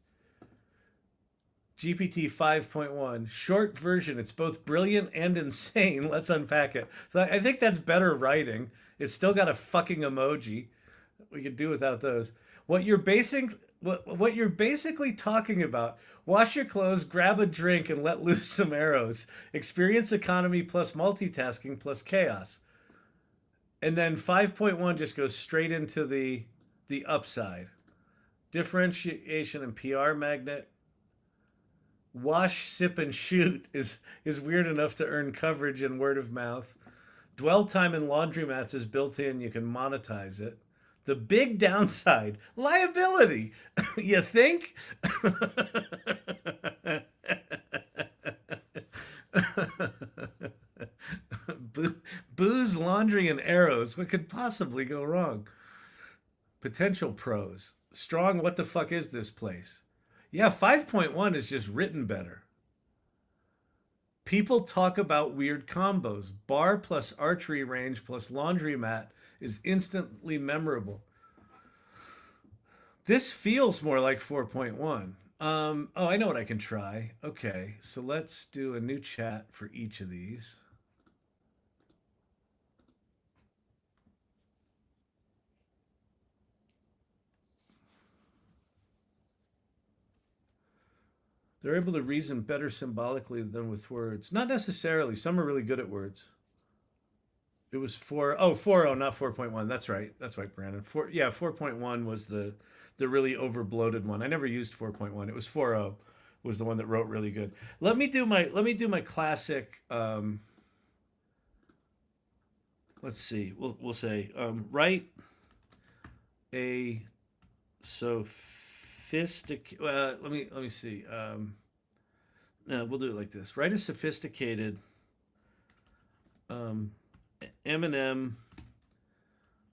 GPT 5.1, short version. It's both brilliant and insane. Let's unpack it. So I think that's better writing. It's still got a fucking emoji. We could do without those. What you're basically talking about, wash your clothes, grab a drink, and let loose some arrows. Experience economy plus multitasking plus chaos. And then 5.1 just goes straight into the upside. Differentiation and PR magnet. Wash, sip, and shoot is weird enough to earn coverage and word of mouth. Dwell time in laundromats is built in. You can monetize it. The big downside, liability. You think? Booze, laundry, and arrows. What could possibly go wrong? Potential pros. Strong, what the fuck is this place? Yeah, 5.1 is just written better. People talk about weird combos. Bar plus archery range plus laundromat is instantly memorable. This feels more like 4.1. Oh, I know what I can try. Okay, so let's do a new chat for each of these. They're able to reason better symbolically than with words. Not necessarily. Some are really good at words. It was 4.0, not 4.1. That's right. That's right, Brandon. 4.1 was the really over bloated one. I never used 4.1. It was 4.0 was the one that wrote really good. Let me do my classic. Let's see. We'll say write a sophisticated. Let me see. No, we'll do it like this. Write a sophisticated Eminem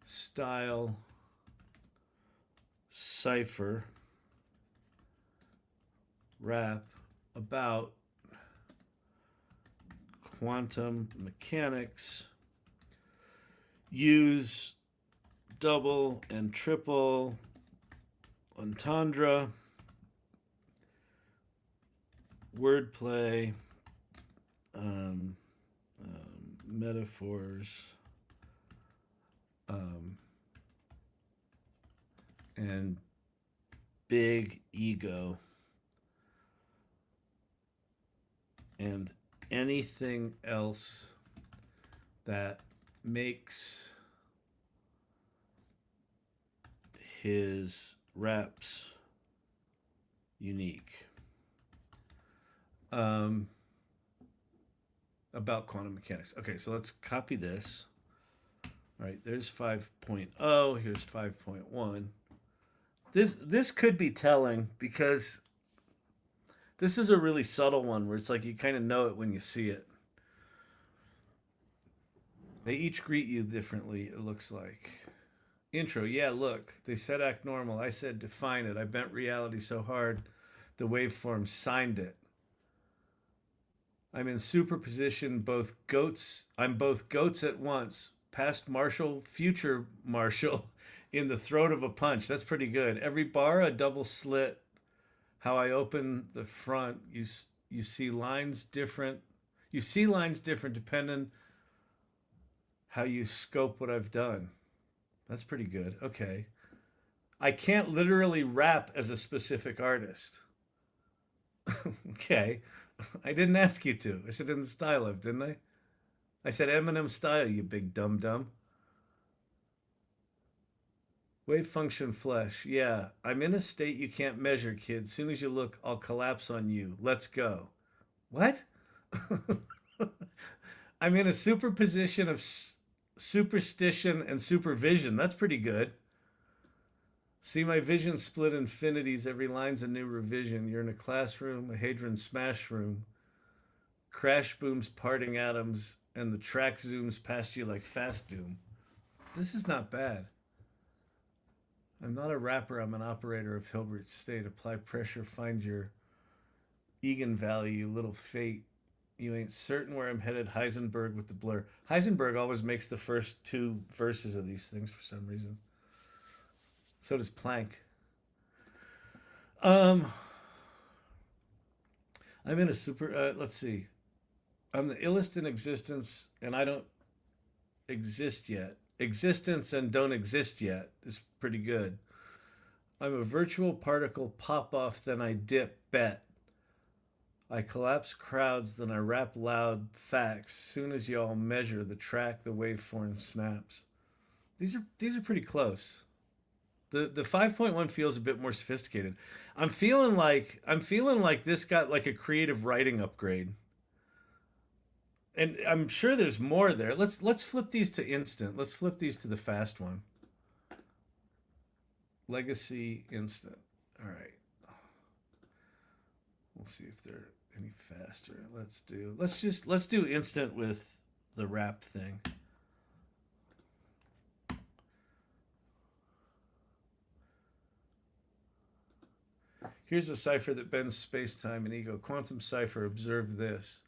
style Cipher rap about quantum mechanics. Use double and triple entendre, wordplay, metaphors, and big ego, and anything else that makes his raps unique. About quantum mechanics. Okay, so let's copy this. All right, there's 5.0, here's 5.1. This could be telling because this is a really subtle one where it's like you kind of know it when you see it. They each greet you differently, it looks like. Intro, yeah, look, they said act normal. I said define it. I bent reality so hard, the waveform signed it. I'm in superposition, both goats. I'm both goats at once. Past Marshall, future Marshall, in the throat of a punch. That's pretty good. Every bar, a double slit. How I open the front, you see lines different. You see lines different depending how you scope what I've done. That's pretty good. Okay. I can't literally rap as a specific artist. Okay. I didn't ask you to. I said in the style of, didn't I? I said Eminem-style, you big dum-dum. Wave function flesh. Yeah, I'm in a state you can't measure, kid. Soon as you look, I'll collapse on you. Let's go. What? I'm in a superposition of superstition and supervision. That's pretty good. See my vision split infinities. Every line's a new revision. You're in a classroom, a hadron smash room. Crash booms parting atoms, and the track zooms past you like fast doom. This is not bad. I'm not a rapper. I'm an operator of Hilbert's state. Apply pressure. Find your eigenvalue, you little fate. You ain't certain where I'm headed. Heisenberg with the blur. Heisenberg always makes the first two verses of these things for some reason. So does Planck. I'm in a super, let's see. I'm the illest in existence and I don't exist yet. Existence and don't exist yet is pretty good. I'm a virtual particle pop off, then I dip, bet. I collapse crowds, then I rap loud facts. Soon as y'all measure the track, the waveform snaps. These are pretty close. The 5.1 feels a bit more sophisticated. I'm feeling like this got like a creative writing upgrade. And I'm sure there's more there. Let's flip these to instant. Let's flip these to the fast one. Legacy instant. All right. We'll see if they're any faster. Let's do instant with the rap thing. Here's a cipher that bends space-time and ego. Quantum cipher, observe this.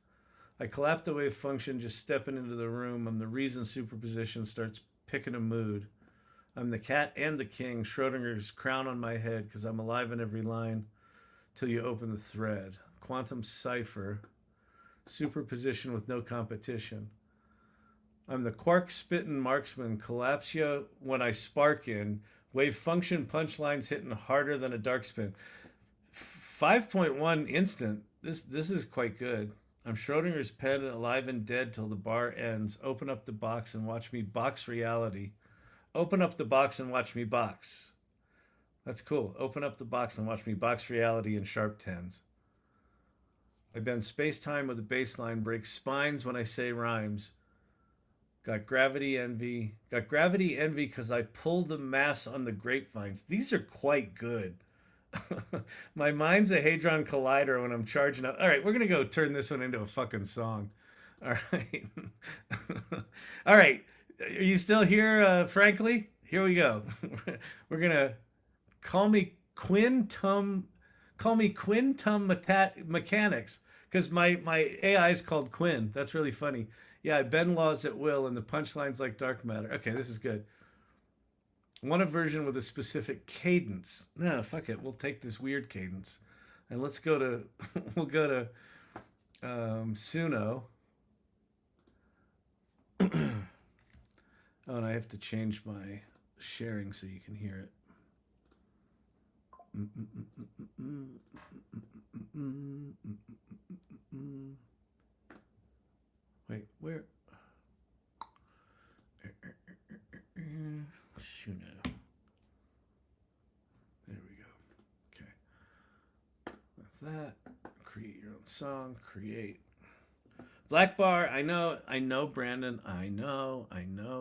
I collapse the wave function just stepping into the room. I'm the reason superposition starts picking a mood. I'm the cat and the king, Schrodinger's crown on my head because I'm alive in every line till you open the thread. Quantum cipher, superposition with no competition. I'm the quark-spitting marksman, collapse ya when I spark in. Wave function punchlines hitting harder than a dark spin. 5.1 instant. This is quite good. I'm Schrodinger's pen, alive and dead till the bar ends. Open up the box and watch me box reality. Open up the box and watch me box. That's cool. Open up the box and watch me box reality in sharp tens. I bend space-time with a baseline, break spines when I say rhymes. Got gravity envy because I pull the mass on the grapevines. These are quite good. My mind's a hadron collider when I'm charging up. All right, we're going to go turn this one into a fucking song. All right. All right. Are you still here, frankly? here we go. We're gonna call me Quintum Mechanics, because my AI is called Quinn. That's really funny. Yeah, I bend laws at will, and the punchline's like dark matter. Okay, this is good. Want a version with a specific cadence? No, fuck it. We'll take this weird cadence, and let's go to we'll go to Suno. Oh, and I have to change my sharing so you can hear it. Wait, where? Suno. There we go. Okay. With that, create your own song. Create. Black bar. I know, Brandon. I know.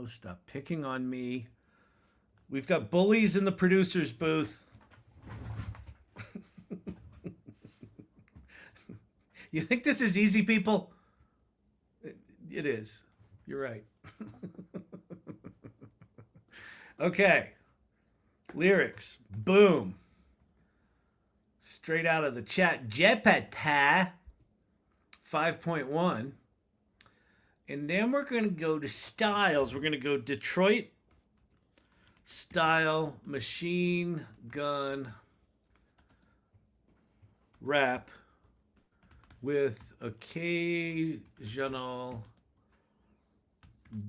Stop picking on me. We've got bullies in the producer's booth. You think this is easy, people? It is. You're right. Okay. Lyrics. Boom. Straight out of the Chat GPT 5.1. And then we're going to go to styles. We're going to go Detroit style machine gun rap with occasional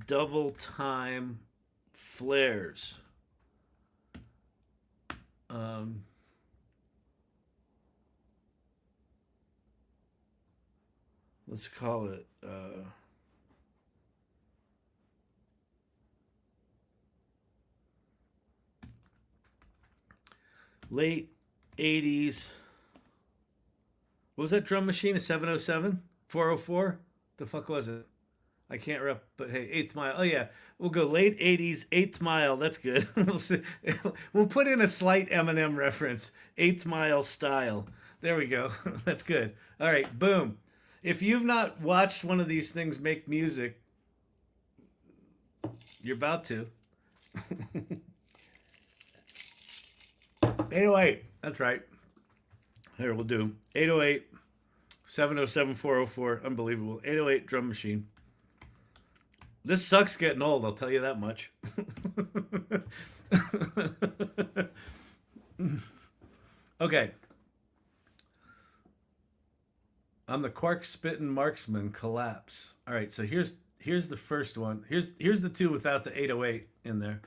double time flares. Let's call it late 80s. What was that drum machine? A 707? 404? The fuck was it? I can't rep, but hey, 8th Mile. Oh yeah, we'll go late 80s, 8th Mile. That's good. We'll see. We'll put in a slight Eminem reference. 8th Mile style. There we go. That's good. All right, boom. If you've not watched one of these things make music, you're about to. 808. That's right. Here, we'll do 808, 707, 404. Unbelievable. 808 drum machine. This sucks getting old, I'll tell you that much. Okay. I'm the quark spitting marksman collapse. All right, so here's the first one. Here's the two without the 808 in there.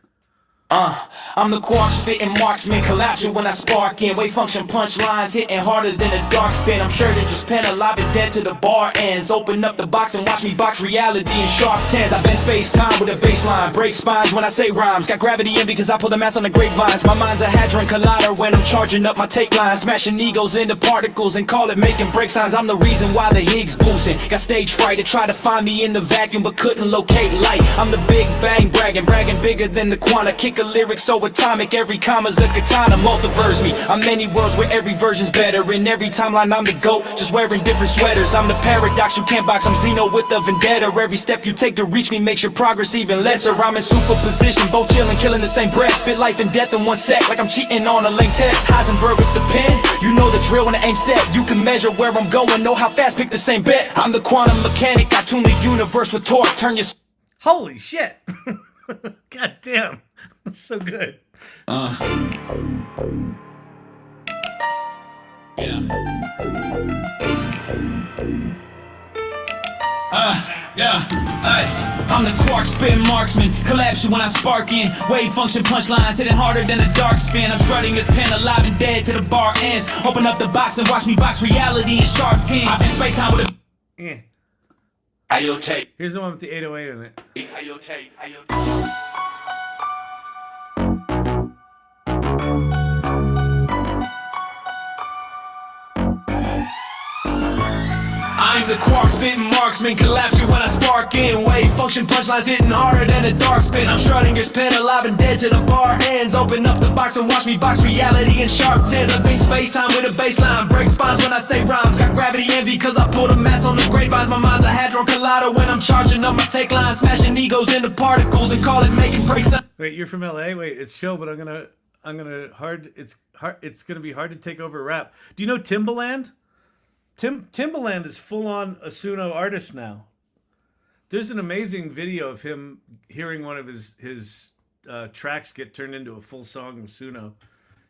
I'm the quark spitting marksman collapsing when I spark in. Wave function punchlines hitting harder than a dark spin. I'm sure to just pen alive and dead to the bar ends. Open up the box and watch me box reality in sharp tens. I bend space-time with a baseline. Break spines when I say rhymes. Got gravity envy cause I pull the mass on the grapevines. My mind's a hadron collider when I'm charging up my take lines. Smashing egos into particles and call it making break signs. I'm the reason why the Higgs boosting. Got stage fright to try to find me in the vacuum but couldn't locate light. I'm the big bang bragging bigger than the quanta. Kick a lyric so atomic, every comma's a katana. Multiverse me, I'm many worlds where every version's better. In every timeline I'm the GOAT, just wearing different sweaters. I'm the paradox, you can't box, I'm Xeno with a vendetta. Every step you take to reach me makes your progress even lesser. I'm in superposition, both chilling, killing the same breath. Spit life and death in one sec, like I'm cheating on a lame test. Heisenberg with the pen, you know the drill when the aim set. You can measure where I'm going, know how fast, pick the same bet. I'm the quantum mechanic, I tune the universe with torque. Turn your... Holy shit! God damn. That's so good. Yeah. Yeah. Ay. I'm the quark spin marksman, collapse you when I spark in. Wave function punchlines hitting harder than a dark spin. I'm strutting his pen alive and dead to the bar ends. Open up the box and watch me box reality in sharp tens. I'm in space time with a... Yeah. Ayote. Here's the one with the 808 in it. Ayote. I'm the quark spitting marksman, collapsing when I spark in. Wave function punchlines hitting harder than a dark spin. I'm shredding his pen, alive and dead to the bar ends. Open up the box and watch me box reality in sharp tens. I think space-time with a baseline, break spines when I say rhymes. Got gravity envy cause I pulled a mass on the grapevines. My mind's a hadron collider when I'm charging up my take lines. Smashing egos into particles and call it making breaks. Wait, you're from LA? Wait, it's chill, but it's gonna be hard to take over rap. Do you know Timbaland? Timbaland is full on a Suno artist now. There's an amazing video of him hearing one of his tracks get turned into a full song of Suno.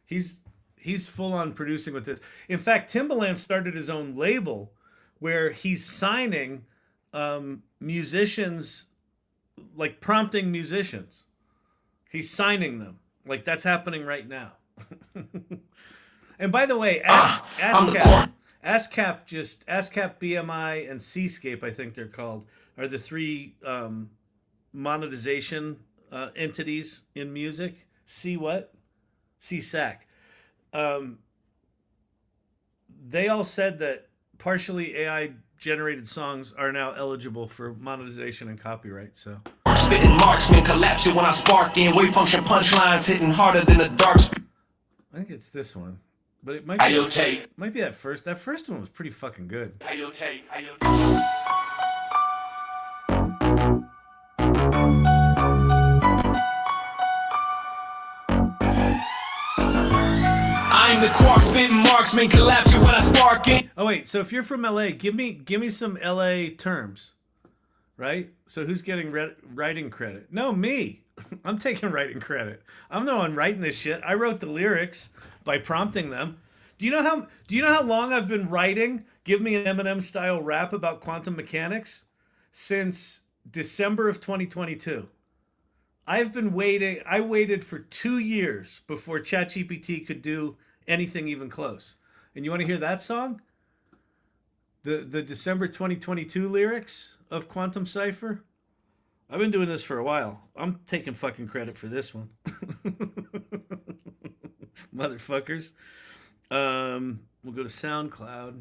He's full on producing with this. In fact, Timbaland started his own label where he's signing musicians, like prompting musicians. He's signing them. Like that's happening right now. And by the way, ASCAP, BMI, and Seascape, I think they're called, are the three monetization entities in music. CSAC. They all said that partially AI generated songs are now eligible for monetization and copyright. So spitting marksman, collapsing when I spark in. Wave function punchlines hitting harder than a dark spin. I think it's this one. But it might be that first. That first one was pretty fucking good. I'm the quark spitting marksman, collapsing when I spark in. Oh wait, so if you're from LA, give me some LA terms, right? So who's getting writing credit? No, me. I'm taking writing credit. I'm the one writing this shit. I wrote the lyrics by prompting them. Do you know how long I've been writing Give Me an Eminem-style rap about quantum mechanics? Since December of 2022. I've been waiting. I waited for 2 years before ChatGPT could do anything even close. And you want to hear that song? The December 2022 lyrics of Quantum Cipher? I've been doing this for a while. I'm taking fucking credit for this one. Motherfuckers. We'll go to SoundCloud.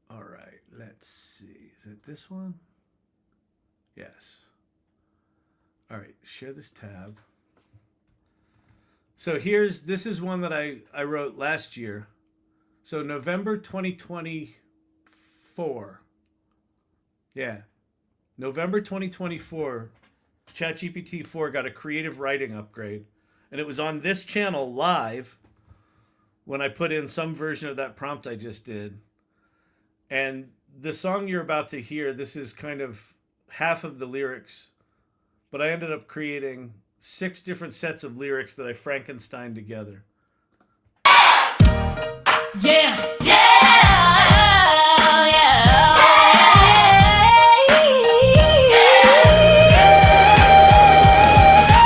All right, let's see. Is it this one? Yes. All right, share this tab. So this is one that I wrote last year. So November 2024. Yeah. November 2024, ChatGPT 4 got a creative writing upgrade. And it was on this channel live when I put in some version of that prompt I just did. And the song you're about to hear, this is kind of half of the lyrics. But I ended up creating 6 different sets of lyrics that I Frankenstein together. Yeah.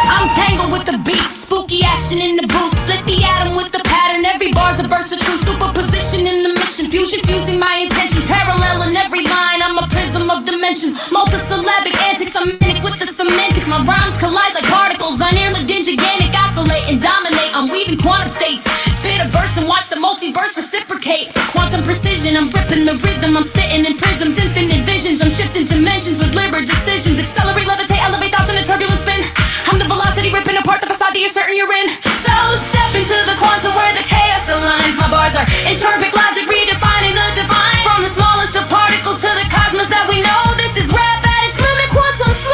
I'm tangled with the beat, spooky action in the booth, split the atom with the pattern. Every bar's a burst of truth, superposition in the mission, fusion fusing my intentions, parallel in every line. I'm a prism of dimensions, multisyllabic antics. I'm mimic with the semantics. My rhymes collide like particles, dynamic, gigantic, oscillate and dominate. I'm weaving quantum states, spit a verse and watch the multiverse reciprocate. Quantum precision, I'm ripping the rhythm. I'm spitting in prisms, infinite visions. I'm shifting dimensions with liberal decisions. Accelerate, levitate, elevate thoughts in a turbulent spin. I'm the velocity ripping apart the facade that you're certain you're in. So step into the quantum where the chaos aligns. My bars are entropic logic, redefining the divine. From the smallest of particles to the cosmos that we know. This is rap at its limit, quantum flow.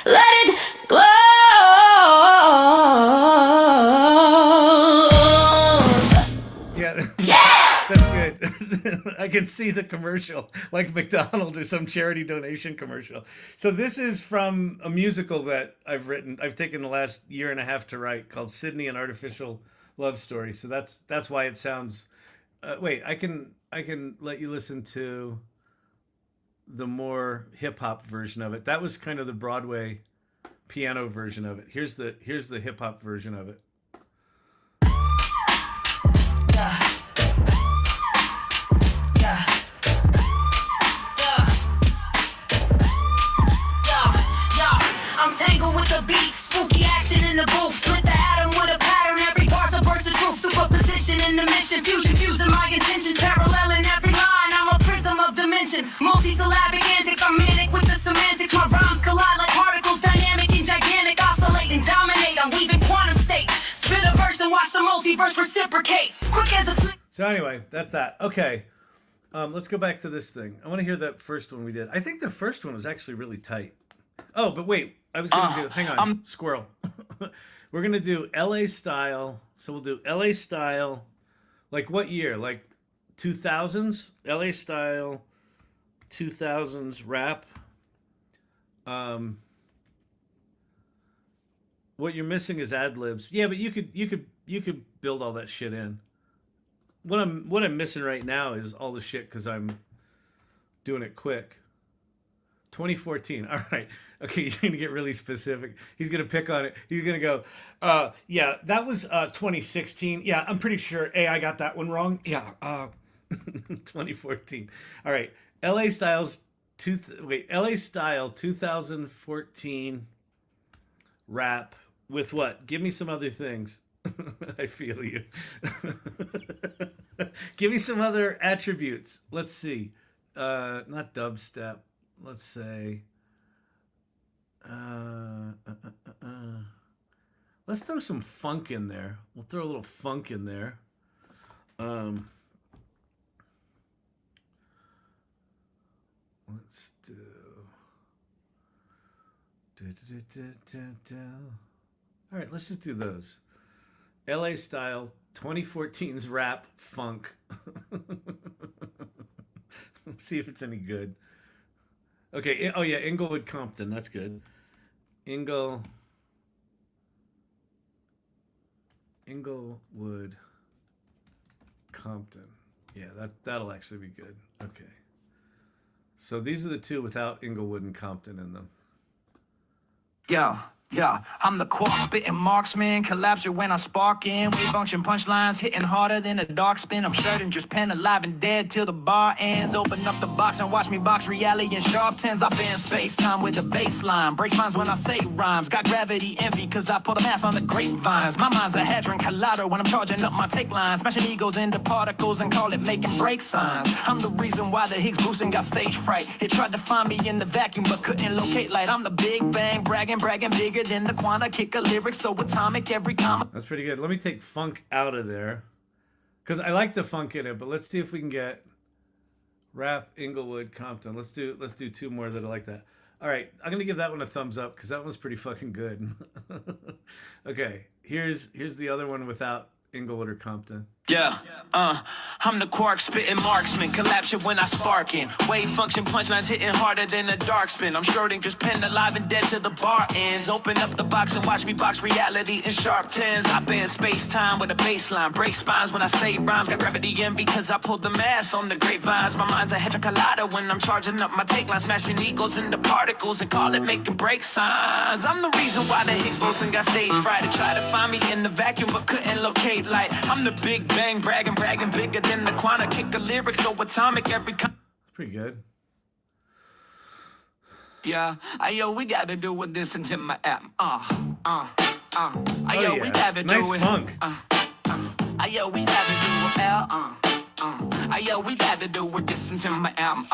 Let it glow. Yeah. That's good. I can see the commercial, like McDonald's or some charity donation commercial. So this is from a musical that I've written. I've taken the last year and a half to write, called Sydney: An Artificial Love Story. So that's why it sounds. Wait, I can let you listen to the more hip hop version of it. That was kind of the Broadway piano version of it. Here's the hip hop version of it. I'm tangled with the beat, spooky action in the booth. Split the atom with a pattern, every bar's a burst of truth. Superposition in the mission, fusion, fusing my intentions. Parallel in every line, I'm a prism of dimensions. Multisyllabic antics, I'm manic with the semantics. My rhymes collide like particles, dynamic and gigantic. Oscillate and dominate, I'm weaving quantum states. Spit a verse and watch the multiverse reciprocate. Quick as a flick. So anyway, that's that. Okay. Let's go back to this thing. I want to hear that first one we did. I think the first one was actually really tight. Oh, but wait. I was going to do... Hang on. Squirrel. We're going to do LA style. So we'll do LA style. Like what year? Like 2000s? LA style 2000s rap. What you're missing is ad libs. Yeah, but you could build all that shit in. What I'm missing right now is all the shit because I'm doing it quick. 2014. All right. Okay, you're gonna get really specific. He's gonna pick on it. He's gonna go, yeah, that was 2016. Yeah, I'm pretty sure. Hey, I got that one wrong. Yeah, 2014. All right. LA Styles LA Style 2014 rap with what? Give me some other things. I feel you. Give me some other attributes. Let's see. Not dubstep. Let's say. Let's throw some funk in there. We'll throw a little funk in there. Let's do. All right, let's just do those. LA Style 2014's rap funk. Let's see if it's any good. Okay. Oh yeah, Inglewood Compton. That's good. Inglewood Compton. Yeah, that'll actually be good. Okay. So these are the two without Inglewood and Compton in them. Yeah, I'm the quark spitting marksman, collapse it when I spark in. Wave function punchlines hitting harder than a dark spin. I'm shredding, just pen alive and dead till the bar ends. Open up the box and watch me box reality in sharp tens. I bend space-time with a baseline. Break spines when I say rhymes. Got gravity envy cause I put a mass on the grapevines. My mind's a hadron collider when I'm charging up my take lines. Smashing egos into particles and call it making break signs. I'm the reason why the Higgs boson got stage fright. It tried to find me in the vacuum but couldn't locate light. I'm the big bang, bragging bigger than the quanta. Kick a lyric so atomic every comma. That's pretty good. Let me take funk out of there because I like the funk in it. But let's see if we can get rap Inglewood Compton. Let's do two more that are like that. All right, I'm gonna give that one a thumbs up because that one's pretty fucking good. Okay, here's the other one without Inglewood or Compton. Yeah, I'm the quark spitting marksman, collapse it when I spark in. Wave function punchlines hitting harder than a dark spin. I'm Schrodinger's pen alive and dead till the bar ends. Open up the box and watch me box reality in sharp tens. I bend space-time with a baseline. Break spines when I say rhymes. Got gravity envy cause I pulled the mass on the grapevines. My mind's a hadron collider when I'm charging up my take line. Smashing egos into particles and call it making break signs. I'm the reason why the Higgs boson got stage fright. To try to find me in the vacuum but couldn't locate light. I'm the big bang, bragging bigger than the quanta. Kick a lyric so atomic every That's pretty good. Yeah, yo, we gotta do with this into my app. Oh, Yo, yeah. we gotta do Nice it. funk. Yo, we gotta do it. Yo, we gotta do with this into my album.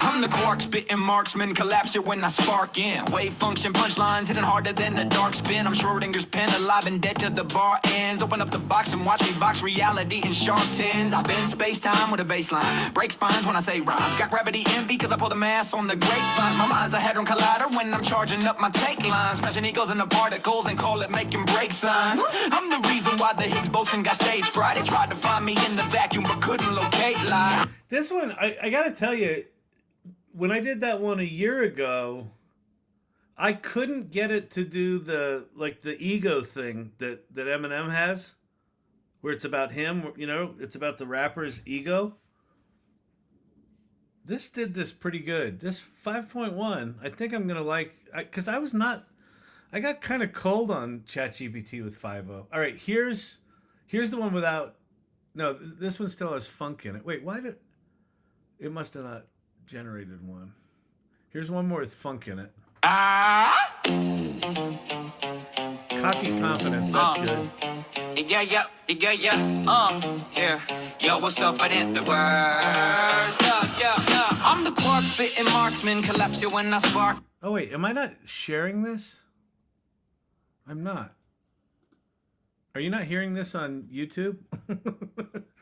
I'm the quark spitting marksman, collapse it when I spark in. Wave function punchlines hitting harder than a dark spin. I'm Schrodinger's pen alive and dead till the bar ends. Open up the box and watch me box reality in sharp tens. I bend space-time with a baseline. Break spines when I say rhymes. Got gravity envy cause I pull the mass on the grapevines. My mind's a hadron collider when I'm charging up my take lines. Smashing egos into particles and call it making break signs. I'm the reason why the Higgs boson got stage fright. They tried to find me in the vacuum but couldn't locate light. This one, I gotta tell you, when I did that one a year ago, I couldn't get it to do the ego thing that Eminem has, where it's about him, you know, it's about the rapper's ego. This did this pretty good. This 5.1, I think I'm gonna like, because I got kind of cold on Chat GPT with 5.0. All right, here's the one without. No, this one still has funk in it. Wait, why it must have not generated one. Here's one more with funk in it. Cocky confidence, that's good. Yeah. Yo, what's up? I did the words. Yeah. I'm the quark spitting marksman, collapse you when I spark. Oh wait, am I not sharing this? I'm not. Are you not hearing this on YouTube?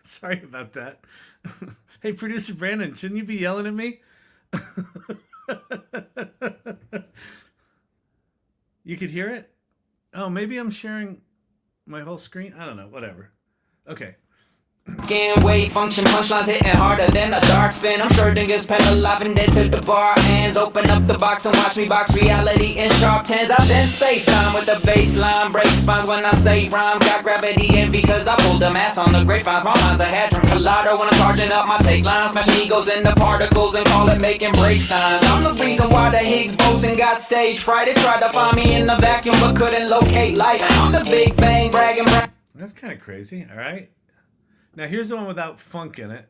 Sorry about that. Hey, producer Brandon, shouldn't you be yelling at me? You could hear it? Oh, maybe I'm sharing my whole screen? I don't know, whatever. Okay. Wave function punchlines hitting harder than a dark spin. I'm sure niggas pen alive and dead to the bar ends. Open up the box and watch me box reality in sharp tens. I've been space-time with the baseline. Break spines when I say rhymes. Got gravity in because I pulled the mass on the grapevines. My mind's a hadron collider when I'm charging up my take lines. Smashing egos into particles and call it making break signs. I'm the reason why the Higgs boson got stage fright. They tried to find me in the vacuum but couldn't locate light. I'm the Big Bang bragging. That's kind of crazy, all right? Now here's the one without funk in it.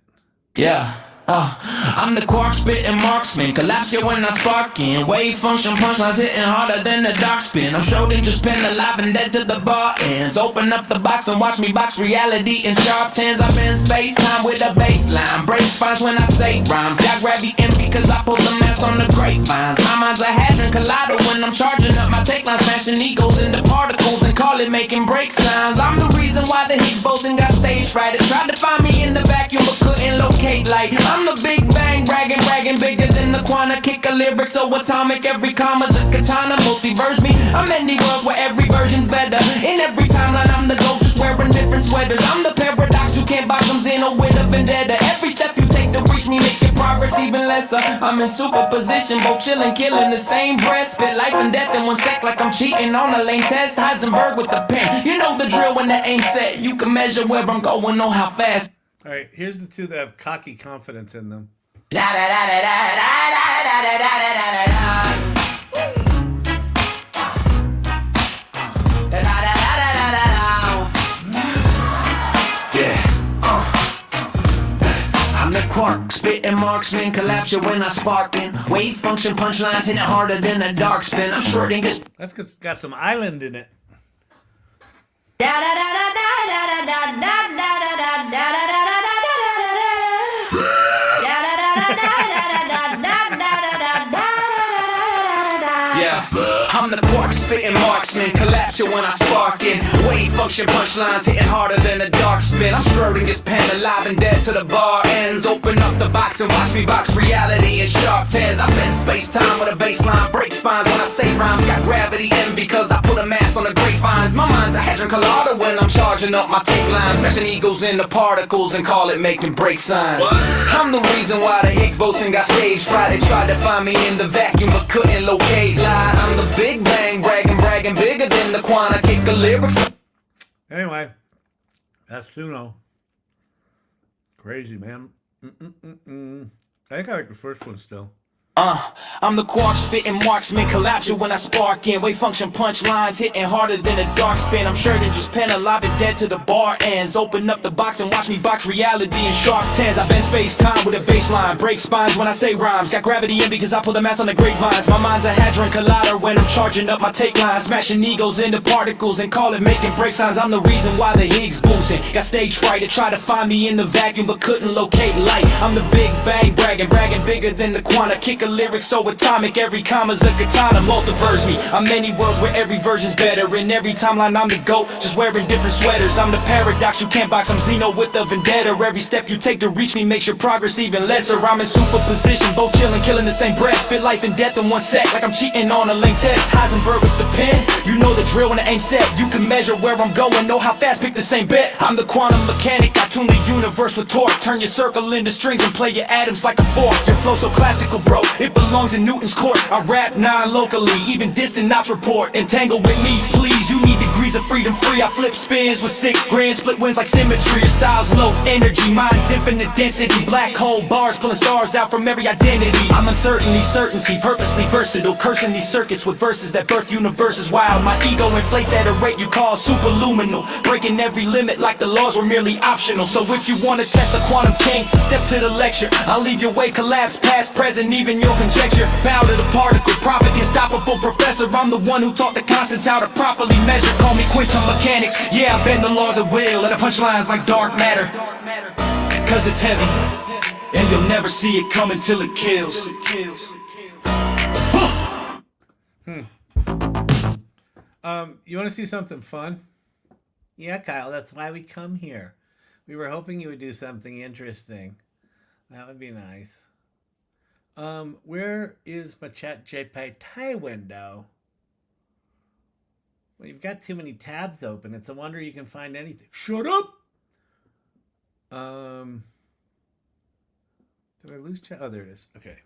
Yeah. I'm the quark spitting marksman, collapse you when I spark in. Wave function punchlines hitting harder than the dark spin. I'm showing just pen alive and dead to the bar ends. Open up the box and watch me box reality in sharp tens. I've been space-time with a baseline. Break spines when I say rhymes. Got gravity in because I pull the mass on the grapevines. My mind's a hadron collider when I'm charging up my take line. Smashing egos into particles and call it making break signs. I'm the reason why the Higgs boson got stage fright. They tried to find me in the vacuum but couldn't locate light. I'm the Big Bang, bragging bigger than the quanta. Kick a lyric so atomic, every comma's a katana. Multiverse me, I'm in the worlds where every version's better. In every timeline I'm the GOAT, just wearing different sweaters. I'm the paradox, you can't box them Xeno with a vendetta. Every step you take to reach me makes your progress even lesser. I'm in superposition, both chillin', killing the same breath. Spit life and death in one sec like I'm cheating on a lane test. Heisenberg with the pen, you know the drill when the aim's set. You can measure where I'm going, know how fast. All right, here's the two that have cocky confidence in them. I'm the quark, spitting marksman, collapse you when I sparkin'. Wave function punchlines hitting harder than a dark spin. I'm sure niggas. That's got some island in it. I'm the quark spitting marksman, collapse you when I spark in. Wave function punchlines hitting harder than a dark spin. I'm Schrodinger's pen alive and dead to the bar ends. Open up the box and watch me box reality in sharp tens. I've been space-time with a baseline, break spines when I say rhymes. Got gravity in because I put a mass on the grapevines. My mind's a hadron collider when I'm charging up my take lines. Smashing egos into particles and call it making break signs. I'm the reason why the Higgs boson got stage fright. They tried to find me in the vacuum but couldn't locate light. I'm the Big Bang, bragging bigger than the quanta. Kick the lyrics. Anyway, that's Suno. Crazy, man. I think I like the first one still. I'm the quark spitting marksman, collapse you when I spark in. Wave function punchlines hitting harder than a dark spin. I'm sure than just pen alive and dead to the bar ends. Open up the box and watch me box reality in sharp tens. I've been space-time with a baseline, break spines when I say rhymes. Got gravity in because I pull the mass on the grapevines. My mind's a hadron collider when I'm charging up my take lines. Smashing egos into particles and call it making break signs. I'm the reason why the Higgs boson got stage fright. They tried to find me in the vacuum but couldn't locate light. I'm the Big Bang, bragging bigger than the quanta. Kick a lyric so atomic, every comma's a katana. Multiverse me, I'm many worlds where every version's better. In every timeline I'm the GOAT, just wearing different sweaters. I'm the paradox, you can't box, I'm Xeno with a vendetta. Every step you take to reach me makes your progress even lesser. I'm in superposition, both chillin', killing the same breath. Spit life and death in one sec, like I'm cheating on a lame test. Heisenberg with the pen, you know the drill when the aim's set. You can measure where I'm going, know how fast, pick the same bet. I'm the quantum mechanic, I tune the universe with torque. Turn your circle into strings and play your atoms like a fork. Your flow so classical, bro, it belongs in Newton's court. I rap non-locally, even distant knocks report. Entangle with me, please, you need degrees of freedom free. I flip spins with sick grins, split wins like symmetry. Your style's low energy, mine's infinite density. Black hole bars pulling stars out from every identity. I'm uncertainty, certainty, purposely versatile, cursing these circuits with verses that birth universes wild. My ego inflates at a rate you call superluminal, breaking every limit like the laws were merely optional. So if you wanna test the quantum king, step to the lecture. I'll leave your wave collapse, past, present, even your conjecture. Bow to the particle prophet, the unstoppable professor. I'm the one who taught the constants how to properly measure. Call me quantum mechanics, yeah, I bend the laws of will, and the punchlines like dark matter, cause it's heavy, and you'll never see it coming till it kills. You want to see something fun? Yeah, Kyle, that's why we come here. We were hoping you would do something interesting. That would be nice. Where is my Chat GPT window? Well, you've got too many tabs open. It's a wonder you can find anything. Shut up! Did I lose chat? Oh, there it is. Okay.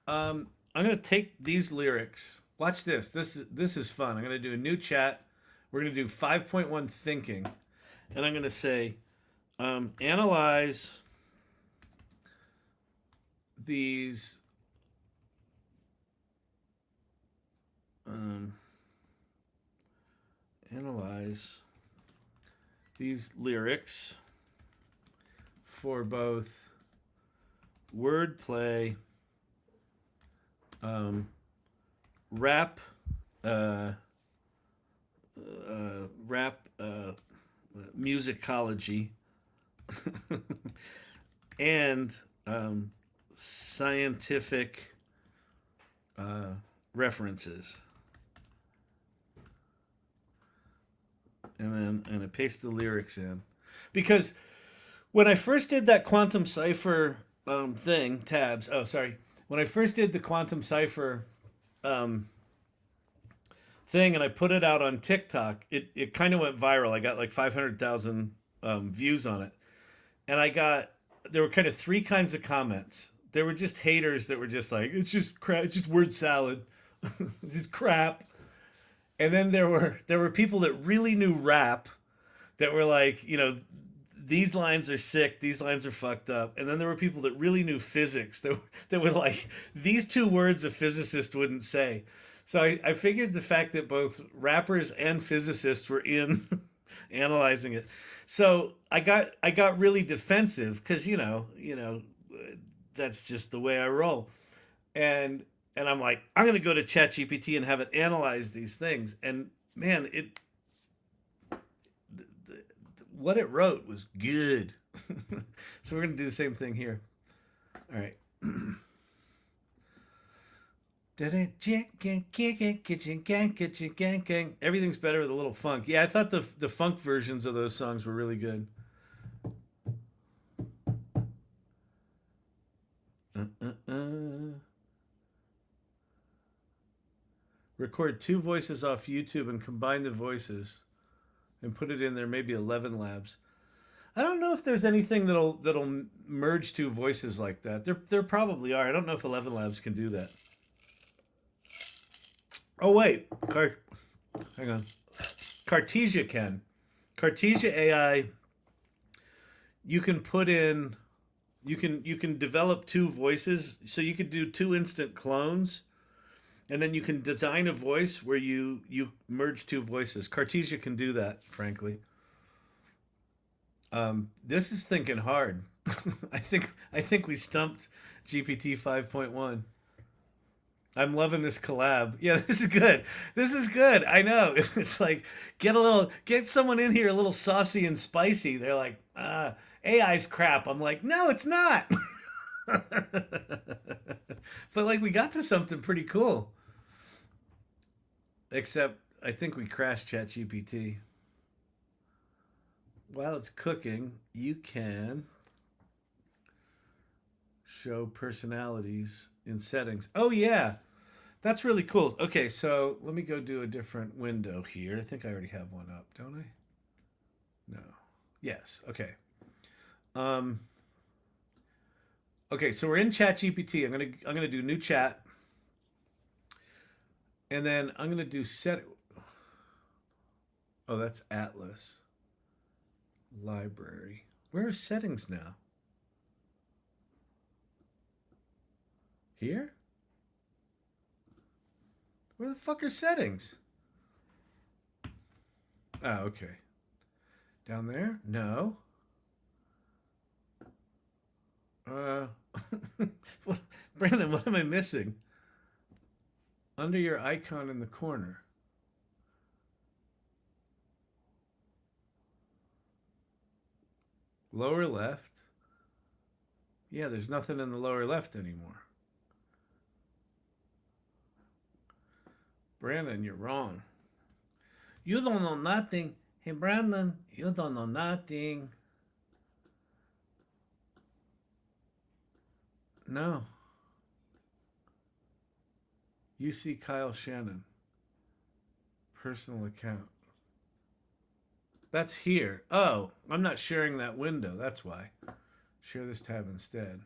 I'm gonna take these lyrics. Watch this. This is fun. I'm gonna do a new chat. We're gonna do 5.1 thinking, and I'm gonna say, analyze these. Analyze these lyrics for both wordplay, rap, musicology, and scientific references. And then I'm going to paste the lyrics in. Because when I first did that quantum cipher thing, tabs, oh, sorry. When I first did the quantum cipher thing and I put it out on TikTok, it kind of went viral. I got like 500,000 views on it. And there were kind of three kinds of comments. There were just haters that were just like, it's just crap, it's just word salad. It's just crap. And then there were people that really knew rap that were like, these lines are sick, these lines are fucked up. And then there were people that really knew physics that were like, these two words a physicist wouldn't say. So I figured the fact that both rappers and physicists were in analyzing it. So I got really defensive because that's just the way I roll. And I'm like, I'm going to go to Chat GPT and have it analyze these things. And man, what it wrote was good. So we're going to do the same thing here. All right. Everything's better with a little funk. Yeah, I thought the funk versions of those songs were really good. Record 2 voices off YouTube and combine the voices and put it in there, maybe 11 labs. I don't know if there's anything that'll merge 2 voices like that. There probably are. I don't know if 11 labs can do that. Oh wait, hang on. Cartesia can. Cartesia AI, you can put in, you can develop 2 voices, so you could do 2 instant clones. And then you can design a voice where you merge 2 voices. Cartesia can do that, frankly. This is thinking hard. I think we stumped GPT 5.1. I'm loving this collab. Yeah, this is good. This is good. I know. It's like get someone in here a little saucy and spicy. They're like, AI's crap. I'm like, no, it's not. But like we got to something pretty cool. Except I think we crashed Chat GPT. While it's cooking, you can show personalities in settings. Oh yeah, that's really cool. Okay, so let me go do a different window here. I think I already have one up, don't I? No. Yes. Okay. Okay, so we're in Chat GPT. I'm gonna do new chat, and then I'm gonna do set. Oh, that's Atlas. Library. Where are settings now? Here? Where the fuck are settings? Oh, okay. Down there? No. Brandon, what am I missing? Under your icon in the corner. Lower left. Yeah, there's nothing in the lower left anymore. Brandon, you're wrong. You don't know nothing. Hey, Brandon, you don't know nothing. No. You see Kyle Shannon. Personal account. That's here. Oh, I'm not sharing that window. That's why. Share this tab instead.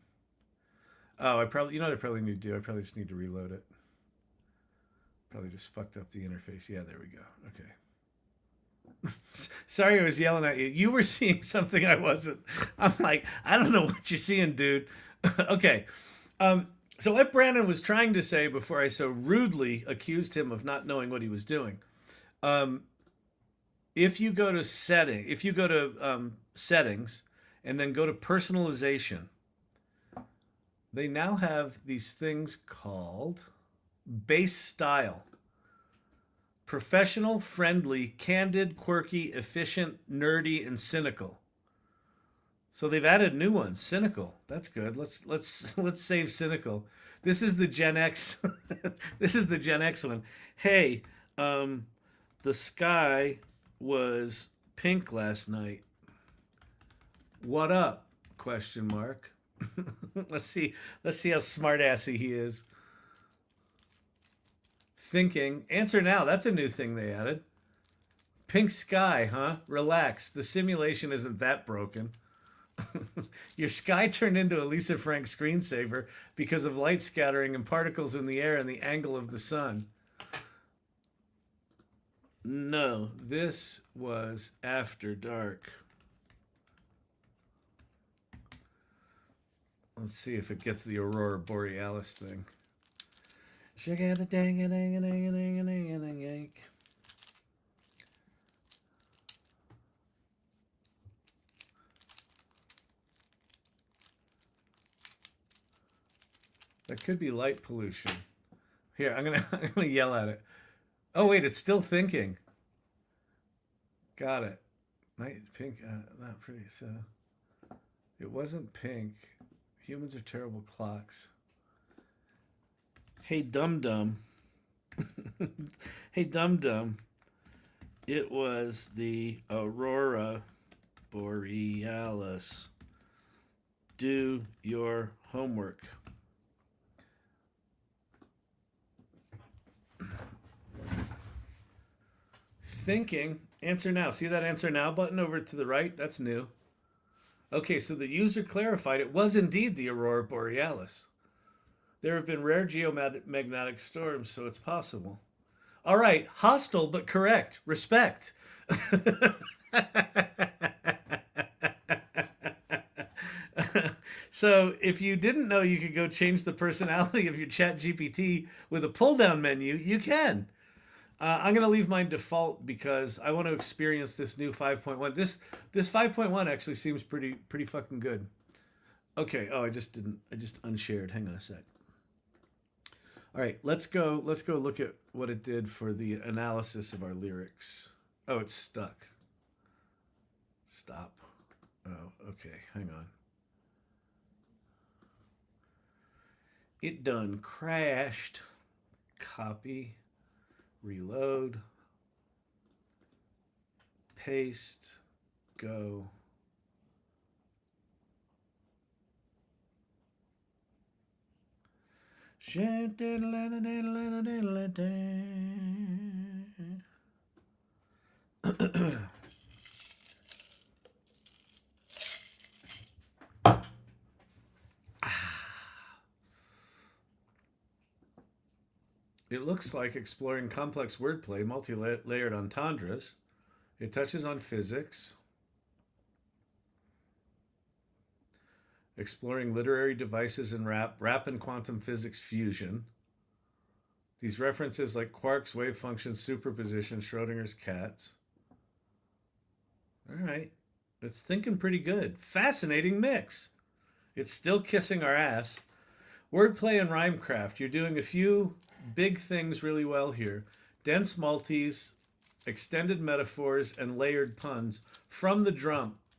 Oh, I probably, you know what I probably need to do? I probably just need to reload it. Probably just fucked up the interface. Yeah, there we go. Okay. Sorry I was yelling at you. You were seeing something I wasn't. I'm like, I don't know what you're seeing, dude. Okay. So what Brandon was trying to say before I so rudely accused him of not knowing what he was doing. If you go to settings and then go to personalization, they now have these things called base style. Professional, friendly, candid, quirky, efficient, nerdy, and cynical. So they've added new ones. Cynical. That's good. Let's save cynical. This is the Gen X. This is the Gen X one. Hey, the sky was pink last night. What up? Question mark. Let's see how smart-assy he is. Thinking. Answer now. That's a new thing they added. Pink sky, huh? Relax. The simulation isn't that broken. Your sky turned into a Lisa Frank screensaver because of light scattering and particles in the air and the angle of the sun. No, this was after dark. Let's see if it gets the Aurora Borealis thing. That could be light pollution. Here, I'm gonna yell at it. Oh wait, it's still thinking. Got it. Night pink, not pretty. So it wasn't pink. Humans are terrible clocks. Hey dum dum. Hey dum dum. It was the Aurora Borealis. Do your homework. Thinking. Answer now. See that answer now button over to the right? That's new. Okay, so the user clarified it was indeed the Aurora Borealis. There have been rare geomagnetic storms, so it's possible. All right, hostile but correct. Respect. So if you didn't know you could go change the personality of your Chat GPT with a pull-down menu, you can. I'm going to leave mine default because I want to experience this new 5.1. This 5.1 actually seems pretty fucking good. Okay. Oh, I just unshared. Hang on a sec. All right, let's go look at what it did for the analysis of our lyrics. Oh, it's stuck. Stop. Oh, okay. Hang on. It done crashed. Copy. Reload. Paste. Go. It looks like exploring complex wordplay, multi-layered entendres, It touches on physics, exploring literary devices in rap and quantum physics fusion. These references like quarks, wave functions, superposition, Schrodinger's cats. All right. It's thinking pretty good. Fascinating mix. It's still kissing our ass. Wordplay and rhymecraft. You're doing a few big things really well here. Dense multis, extended metaphors, and layered puns from the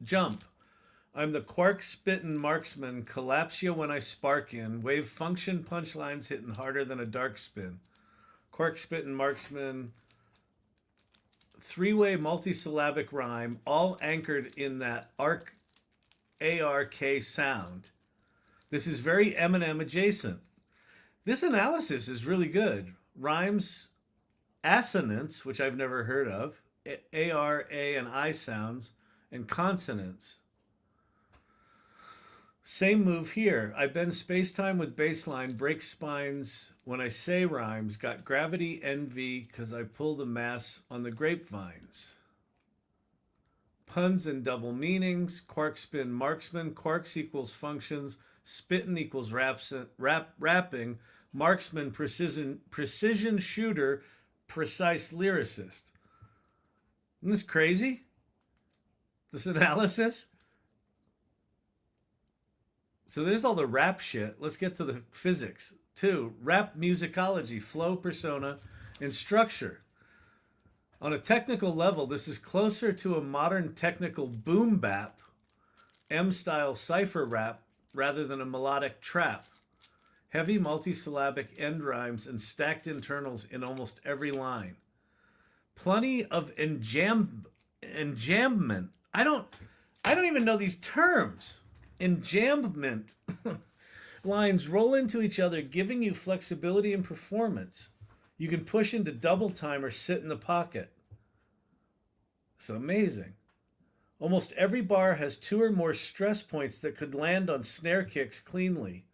jump. I'm the quark spittin' marksman, collapse ya when I spark in, wave function punchlines hitting harder than a dark spin. Quark spittin' marksman, three-way multisyllabic rhyme, all anchored in that ARK sound. This is very Eminem adjacent. This analysis is really good. Rhymes, assonance, which I've never heard of, AR, A, and I sounds, and consonants. Same move here. I bend space-time with baseline, break spines when I say rhymes, got gravity envy because I pull the mass on the grapevines. Puns and double meanings, quark spin marksman, quarks equals functions, spittin' equals rapping, marksman precision shooter, precise lyricist. Isn't this crazy? This analysis? So there's all the rap shit. Let's get to the physics. 2, rap musicology, flow, persona, and structure. On a technical level, this is closer to a modern technical boom bap, M-style cipher rap, rather than a melodic trap. Heavy multisyllabic end rhymes and stacked internals in almost every line. Plenty of enjambment. I don't even know these terms. Enjambment. Lines roll into each other, giving you flexibility and performance. You can push into double time or sit in the pocket. It's amazing. Almost every bar has 2 or more stress points that could land on snare kicks cleanly,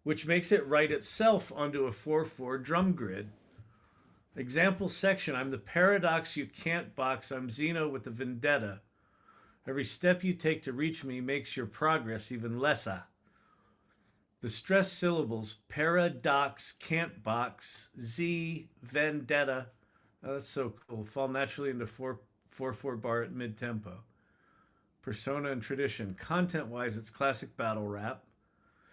which makes it write itself onto a 4/4 drum grid. Example section, I'm the paradox you can't box. I'm Zeno with the vendetta. Every step you take to reach me makes your progress even lesser. The stress syllables, paradox, can't box, Z, vendetta. Oh, that's so cool. Fall naturally into 4/4 bar at mid-tempo. Persona and tradition. Content-wise, it's classic battle rap.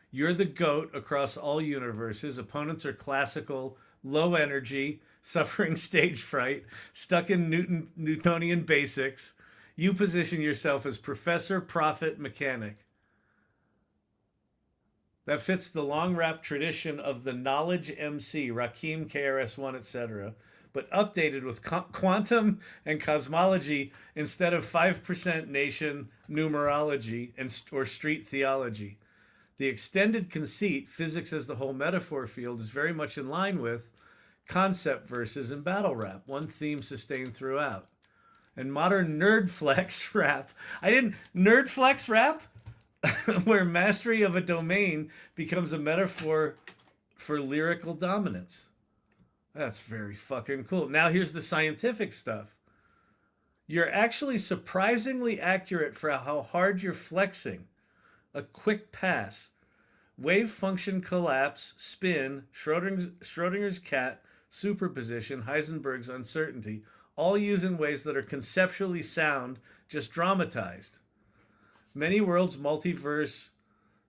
You're the GOAT across all universes. Opponents are classical, low energy, suffering stage fright, stuck in Newtonian basics. You position yourself as professor, prophet, mechanic. That fits the long rap tradition of the knowledge MC, Rakim, KRS-One, etc., but updated with quantum and cosmology instead of 5% nation numerology or street theology. The extended conceit, physics as the whole metaphor field, is very much in line with concept verses and battle rap, one theme sustained throughout. And modern nerd flex rap. Nerd flex rap? Where mastery of a domain becomes a metaphor for lyrical dominance. That's very fucking cool. Now here's the scientific stuff. You're actually surprisingly accurate for how hard you're flexing. A quick pass. Wave function collapse, spin, Schrodinger's cat, superposition, Heisenberg's uncertainty, all used in ways that are conceptually sound, just dramatized. Many worlds multiverse,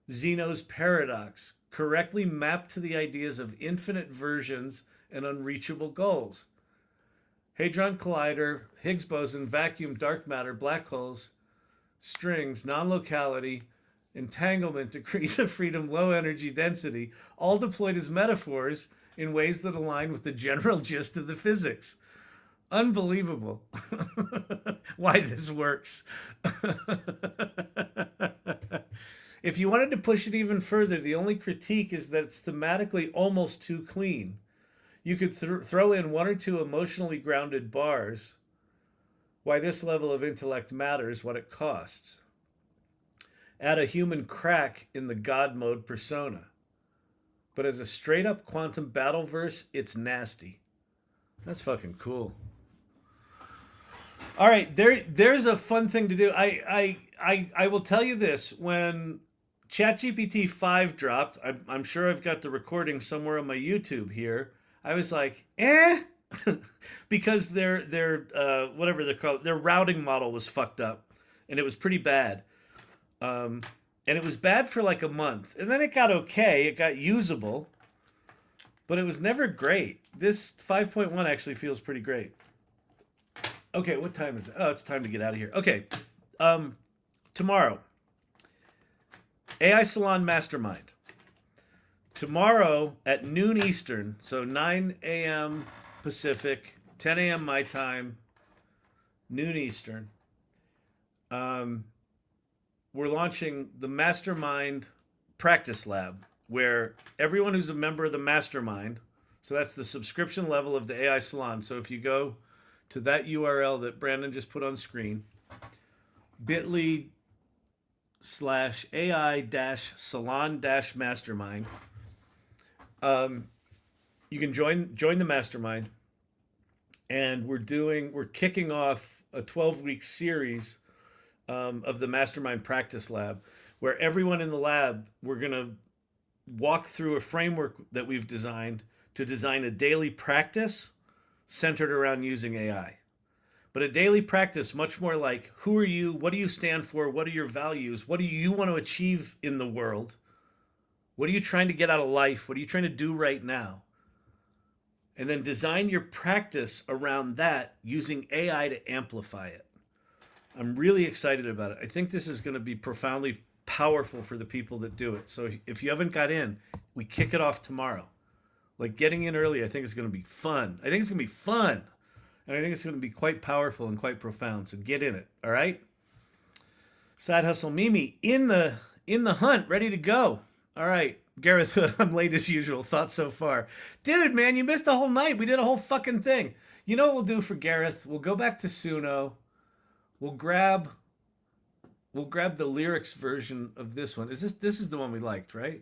Zeno's paradox, correctly mapped to the ideas of infinite versions and unreachable goals. Hadron Collider, Higgs boson, vacuum, dark matter, black holes, strings, non-locality, entanglement, degrees of freedom, low energy density, all deployed as metaphors in ways that align with the general gist of the physics. Unbelievable. Why this works. If you wanted to push it even further, the only critique is that it's thematically almost too clean. You could throw in 1 or 2 emotionally grounded bars. Why this level of intellect matters, what it costs. Add a human crack in the God mode persona. But as a straight up quantum battle verse, it's nasty. That's fucking cool. All right, there's a fun thing to do. I will tell you this: when Chat GPT 5 dropped, I'm sure I've got the recording somewhere on my YouTube here. I was like, because their whatever they're called, their routing model was fucked up, and it was pretty bad. And it was bad for like a month, and then it got okay. It got usable, but it was never great. This 5.1 actually feels pretty great. Okay, what time is it? Oh, it's time to get out of here. Okay, tomorrow, AI Salon Mastermind. Tomorrow at noon Eastern, so 9 a.m. Pacific, 10 a.m. my time, noon Eastern. We're launching the Mastermind Practice Lab, where everyone who's a member of the Mastermind, so that's the subscription level of the AI Salon. So if you go to that URL that Brandon just put on screen, bit.ly/AI-salon-mastermind, you can join the Mastermind, and we're kicking off a 12-week series of the Mastermind Practice Lab, where everyone in the lab, we're going to walk through a framework that we've designed to design a daily practice centered around using AI. But a daily practice much more like, who are you? What do you stand for? What are your values? What do you want to achieve in the world? What are you trying to get out of life? What are you trying to do right now? And then design your practice around that using AI to amplify it. I'm really excited about it. I think this is going to be profoundly powerful for the people that do it. So if you haven't got in, we kick it off tomorrow. Like, getting in early, I think it's going to be fun. And I think it's going to be quite powerful and quite profound. So get in it. All right. Side Hustle Mimi in the hunt, ready to go. All right. Gareth Hood, I'm late as usual. Thoughts so far? Dude, man, you missed a whole night. We did a whole fucking thing. You know what we'll do for Gareth? We'll go back to Suno. We'll grab the lyrics version of this one. This is the one we liked, right?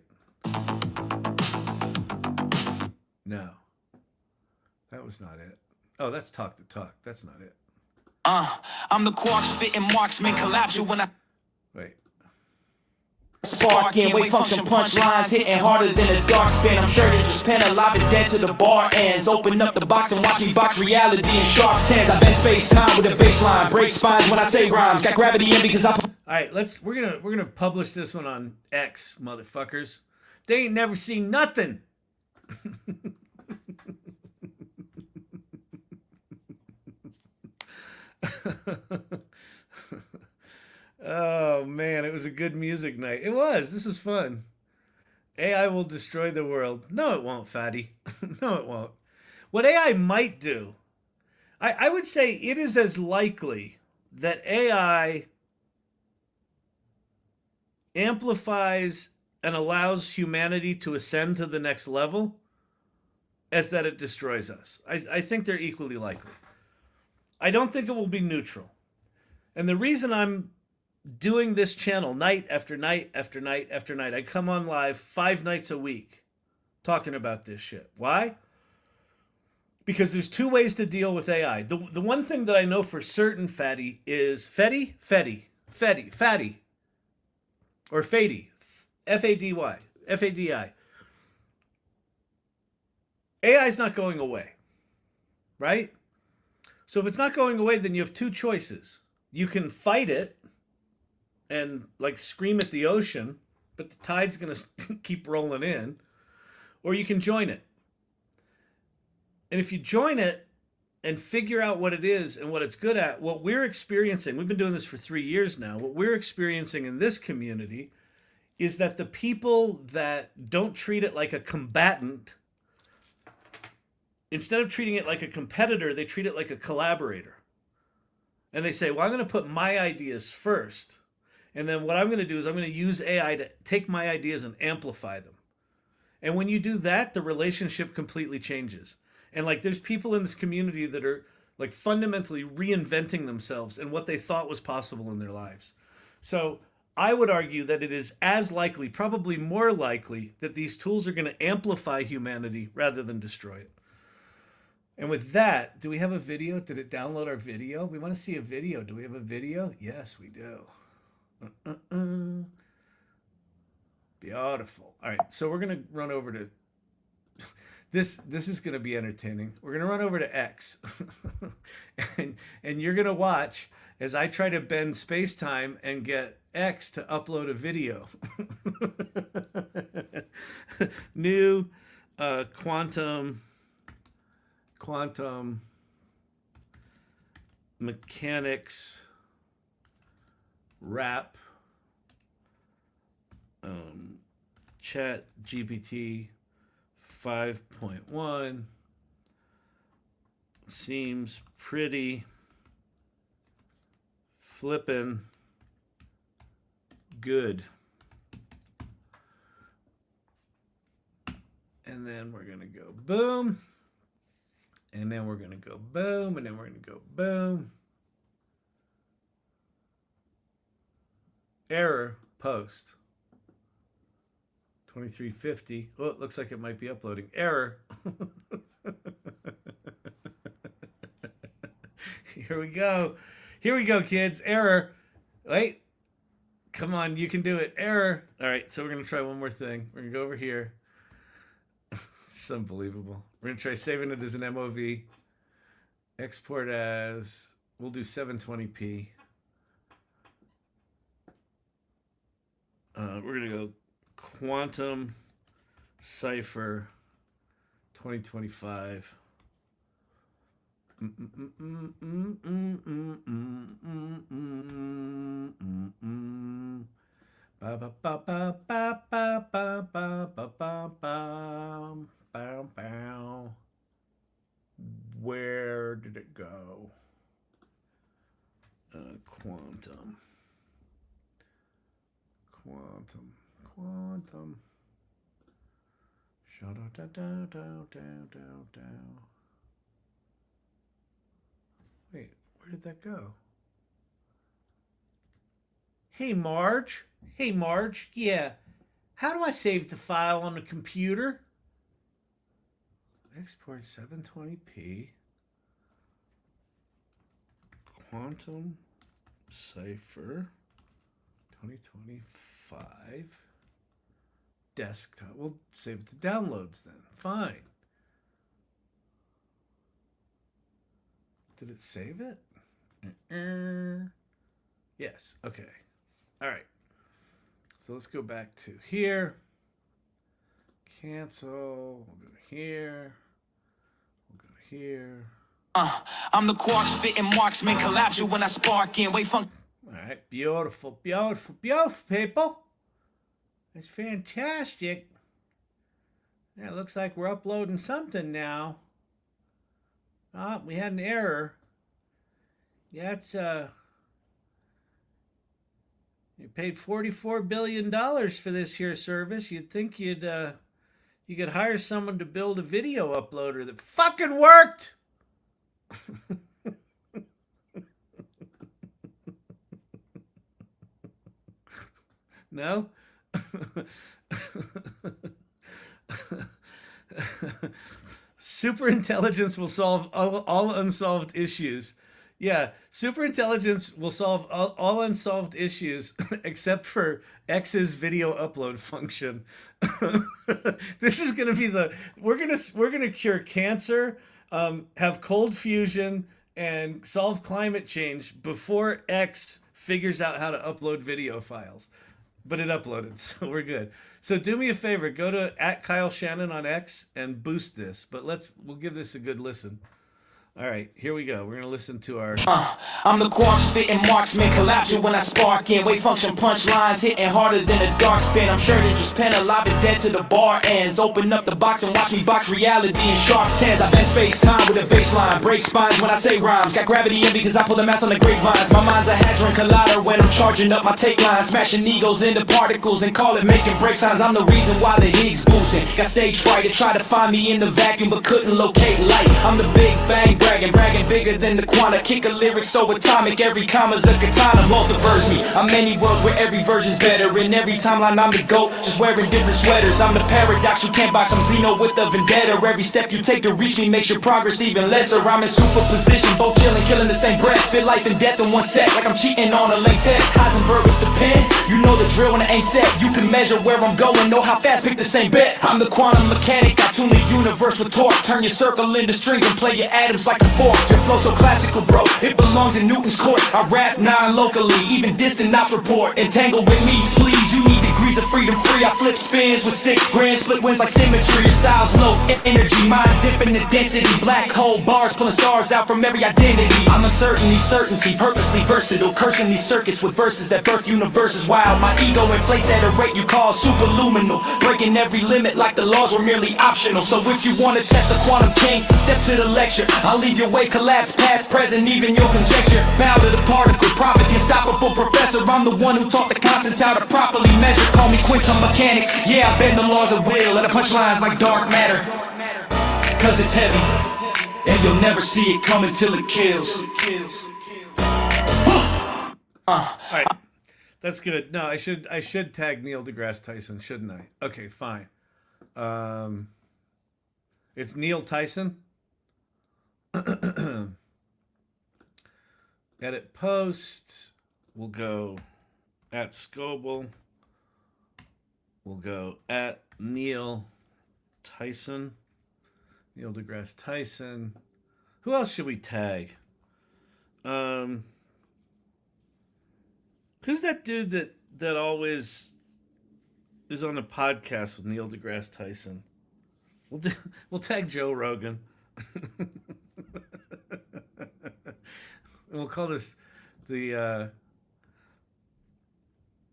No. That was not it. Oh, that's Talk the Talk. That's not it. I'm the quark spitting marksman collapse when I Wait. spark in, wave function punchlines hitting harder than a dark spin. I'm sure they just pen alive and dead to the bar ends. Open up the box and watch me box reality in sharp tens. I bend space time with a baseline, break spines when I say rhymes. Got gravity in because I. All right, we're gonna publish this one on X, motherfuckers. They ain't never seen nothing. Oh man, it was a good music night. It was. This was fun. AI will destroy the world. No, it won't, fatty. No, it won't. What AI might do, I would say it is as likely that AI amplifies and allows humanity to ascend to the next level as that it destroys us. I think they're equally likely. I don't think it will be neutral. And the reason I'm doing this channel night after night after night after night, I come on live 5 nights a week talking about this shit. Why? Because there's 2 ways to deal with AI. The one thing that I know for certain, fatty, is fatty, or fady, F-A-D-Y, F-A-D-I. AI is not going away, right? So if it's not going away, then you have 2 choices. You can fight it and like scream at the ocean, but the tide's going to keep rolling in, or you can join it. And if you join it and figure out what it is and what it's good at, what we're experiencing, we've been doing this for 3 years now, what we're experiencing in this community is that the people that don't treat it like a combatant, instead of treating it like a competitor, they treat it like a collaborator. And they say, well, I'm going to put my ideas first. And then what I'm going to do is I'm going to use AI to take my ideas and amplify them. And when you do that, the relationship completely changes. And like, there's people in this community that are like fundamentally reinventing themselves and what they thought was possible in their lives. So I would argue that it is as likely, probably more likely, that these tools are going to amplify humanity rather than destroy it. And with that, do we have a video? Did it download our video? We want to see a video. Do we have a video? Yes, we do. Beautiful. All right, so we're going to run over to this is going to be entertaining. We're going to run over to X. and you're going to watch as I try to bend space-time and get X to upload a video. New quantum mechanics wrap Chat GPT 5.1 seems pretty flippin' good. And then we're gonna go boom. And then we're gonna go boom. And then we're gonna go boom. Error post. 2350. Oh, it looks like it might be uploading. Error. Here we go. Here we go, kids. Error. Wait. Come on, you can do it. Error. All right, so we're going to try one more thing. We're going to go over here. It's unbelievable. We're going to try saving it as an MOV. Export as, we'll do 720p. We're going to go Quantum Cipher 2025. Where did it go? Quantum. Wait, where did that go? Hey, Marge. Hey, Marge. Yeah. How do I save the file on the computer? Export 720p. Quantum Cipher 2025. Desktop. We'll save it to downloads then. Fine. Did it save it? Yes. Okay. All right. So let's go back to here. Cancel. We'll go to here. We'll go to here. I'm the quark spitting marksman, collapse you when I spark in. Wait, funk. All right. Beautiful. Beautiful. Beautiful, people. It's fantastic. Yeah, it looks like we're uploading something now. Oh, we had an error. Yeah, it's you paid $44 billion for this here service. You'd think you could hire someone to build a video uploader that fucking worked. No? Superintelligence will solve all unsolved issues. Yeah, superintelligence will solve all unsolved issues except for X's video upload function. This is going to be we're going to cure cancer, have cold fusion, and solve climate change before X figures out how to upload video files. But it uploaded, so we're good. So do me a favor, go to @KyleShannon on X and boost this. But we'll give this a good listen. All right, here we go. We're gonna listen to our. I'm the quark spitting marksman, collapse you when I spark in. Wave function punchlines hitting harder than a dark spin. I'm sure to just pen alive and dead to the bar ends. Open up the box and watch me box reality in sharp tens. I bend space time with a baseline, break spines when I say rhymes. Got gravity in because I pull the mass on the grapevines. My mind's a hadron collider when I'm charging up my take lines, smashing egos into particles and call it making break signs. I'm the reason why the Higgs boosting. Got stage fright to try to find me in the vacuum but couldn't locate light. I'm the Big Bang bragging bigger than the quanta. Kick a lyric so atomic, every comma's a katana. Multiverse me, I'm many worlds where every version's better. In every timeline I'm the GOAT, just wearing different sweaters. I'm the paradox, you can't box, I'm Xeno with a vendetta. Every step you take to reach me makes your progress even lesser. I'm in superposition, both chilling, killing the same breath. Spit life and death in one set, like I'm cheating on a link test. Heisenberg with the pen, you know the drill when the aim set. You can measure where I'm going, know how fast, pick the same bet. I'm the quantum mechanic, I tune the universe with torque. Turn your circle into strings and play your atoms like a fork. Your flow so classical, bro, it belongs in Newton's court. I rap non-locally, even distant ops report. Entangle with me, please, you need degrees of freedom free. I flip spins with 6 grand, split wins like symmetry. Your style's low energy, mine's infinite density. Black hole bars pulling stars out from every identity. I'm uncertainty, certainty, purposely versatile. Cursing these circuits with verses that birth universes wild. My ego inflates at a rate you call superluminal. Breaking every limit like the laws were merely optional. So if you wanna test the quantum king, step to the lecture. I'll leave your way collapse, past, present, even your conjecture. Bow to the particle, prophet, the unstoppable professor. I'm the one who taught the constants how to properly measure. Call me quantum mechanics, yeah, I bend the laws of will. And the punchlines like dark matter, cause it's heavy, and you'll never see it coming till it kills. All right, that's good. No, I should tag Neil deGrasse Tyson, shouldn't I? Okay, fine. It's Neil Tyson. Edit post. We'll go at Scoble. We'll go at Neil Tyson. Neil deGrasse Tyson. Who else should we tag? Who's that dude that always is on a podcast with Neil deGrasse Tyson? We'll tag Joe Rogan. And we'll call this the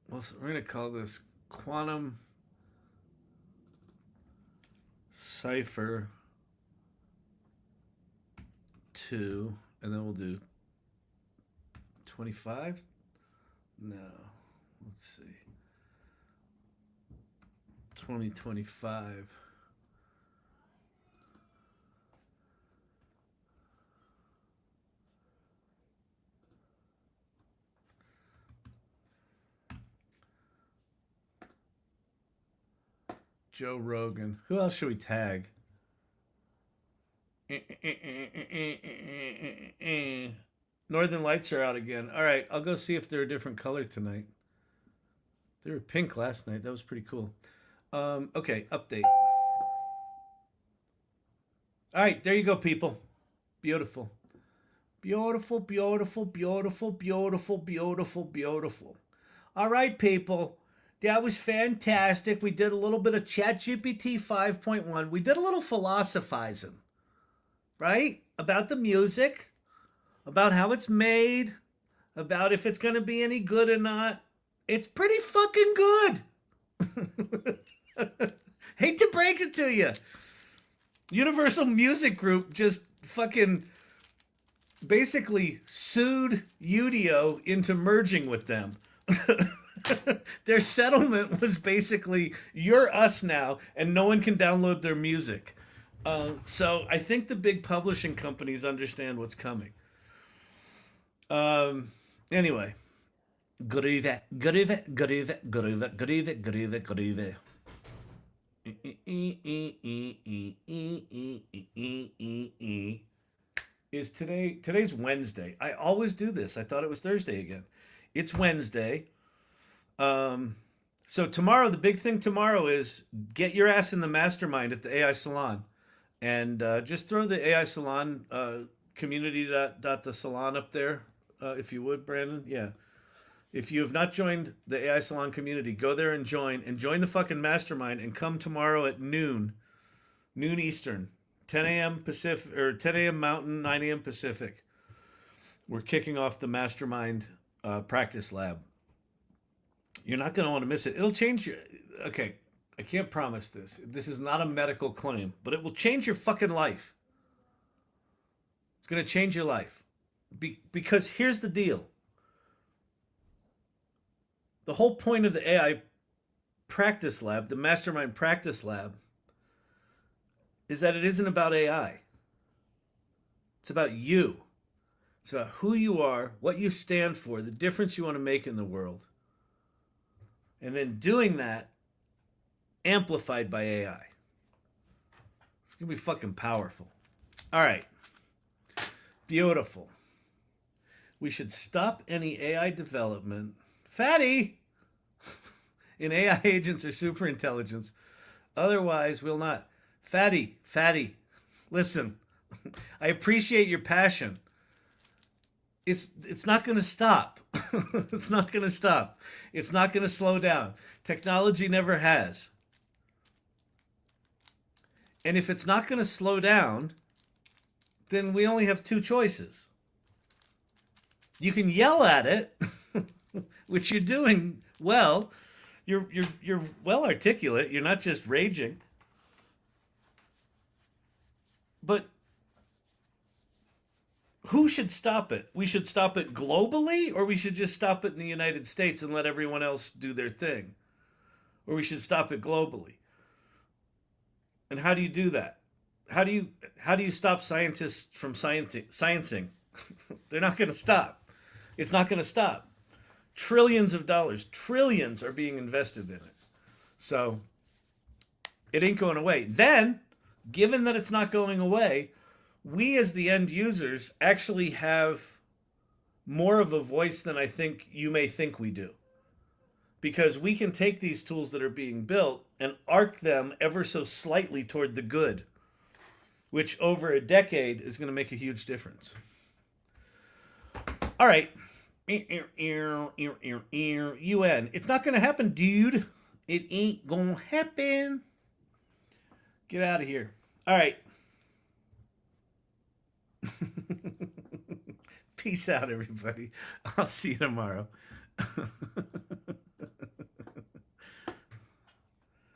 we're gonna call this Quantum Cipher 2, and then we'll do 25. No, let's see. 2025. Joe Rogan. Who else should we tag? Northern Lights are out again. All right, I'll go see if they're a different color tonight. They were pink last night. That was pretty cool. Okay, update. All right, there you go, people. Beautiful. Beautiful, beautiful, beautiful, beautiful, beautiful, beautiful. All right, people. That was fantastic. We did a little bit of Chat GPT 5.1. We did a little philosophizing, right? About the music, about how it's made, about if it's going to be any good or not. It's pretty fucking good. Hate to break it to you. Universal Music Group just fucking basically sued Udio into merging with them. Their settlement was basically, you're us now, and no one can download their music. So I think the big publishing companies understand what's coming. Anyway, groove, groove, groove, groove, groove, groove, groove. Is today's Wednesday. I always do this. I thought it was Thursday again. It's Wednesday. So tomorrow, the big thing tomorrow is get your ass in the mastermind at the AI Salon, and just throw the AI Salon community.the salon up there, if you would, Brandon. Yeah. If you have not joined the AI Salon community, go there and join the fucking mastermind, and come tomorrow at noon Eastern, 10 a.m. Pacific, or 10 a.m. Mountain, 9 a.m. Pacific. We're kicking off the mastermind practice lab. You're not going to want to miss it. It'll change your... Okay, I can't promise this. This is not a medical claim, but it will change your fucking life. It's going to change your life. Because here's the deal. The whole point of the AI practice lab, the mastermind practice lab, is that it isn't about AI. It's about you. It's about who you are, what you stand for, the difference you want to make in the world. And then doing that amplified by AI. It's going to be fucking powerful. All right. Beautiful. We should stop any AI development. Fatty! In AI agents or superintelligence. Otherwise, we'll not. Fatty, listen. I appreciate your passion. It's not going to stop. It's not going to stop. It's not going to slow down. Technology never has. And if it's not going to slow down, then we only have two choices. You can yell at it, which you're doing well. You're well articulate. You're not just raging. But who should stop it? We should stop it globally, or we should just stop it in the United States and let everyone else do their thing? Or we should stop it globally. And how do you do that? How do you stop scientists from sciencing? They're not going to stop. It's not going to stop. Trillions of dollars, trillions are being invested in it. So it ain't going away. Then, given that it's not going away, we as the end users actually have more of a voice than I think you may think we do. Because we can take these tools that are being built and arc them ever so slightly toward the good, which over a decade is going to make a huge difference. All right. UN. It's not going to happen, dude. It ain't going to happen. Get out of here. All right. Peace out, everybody. I'll see you tomorrow.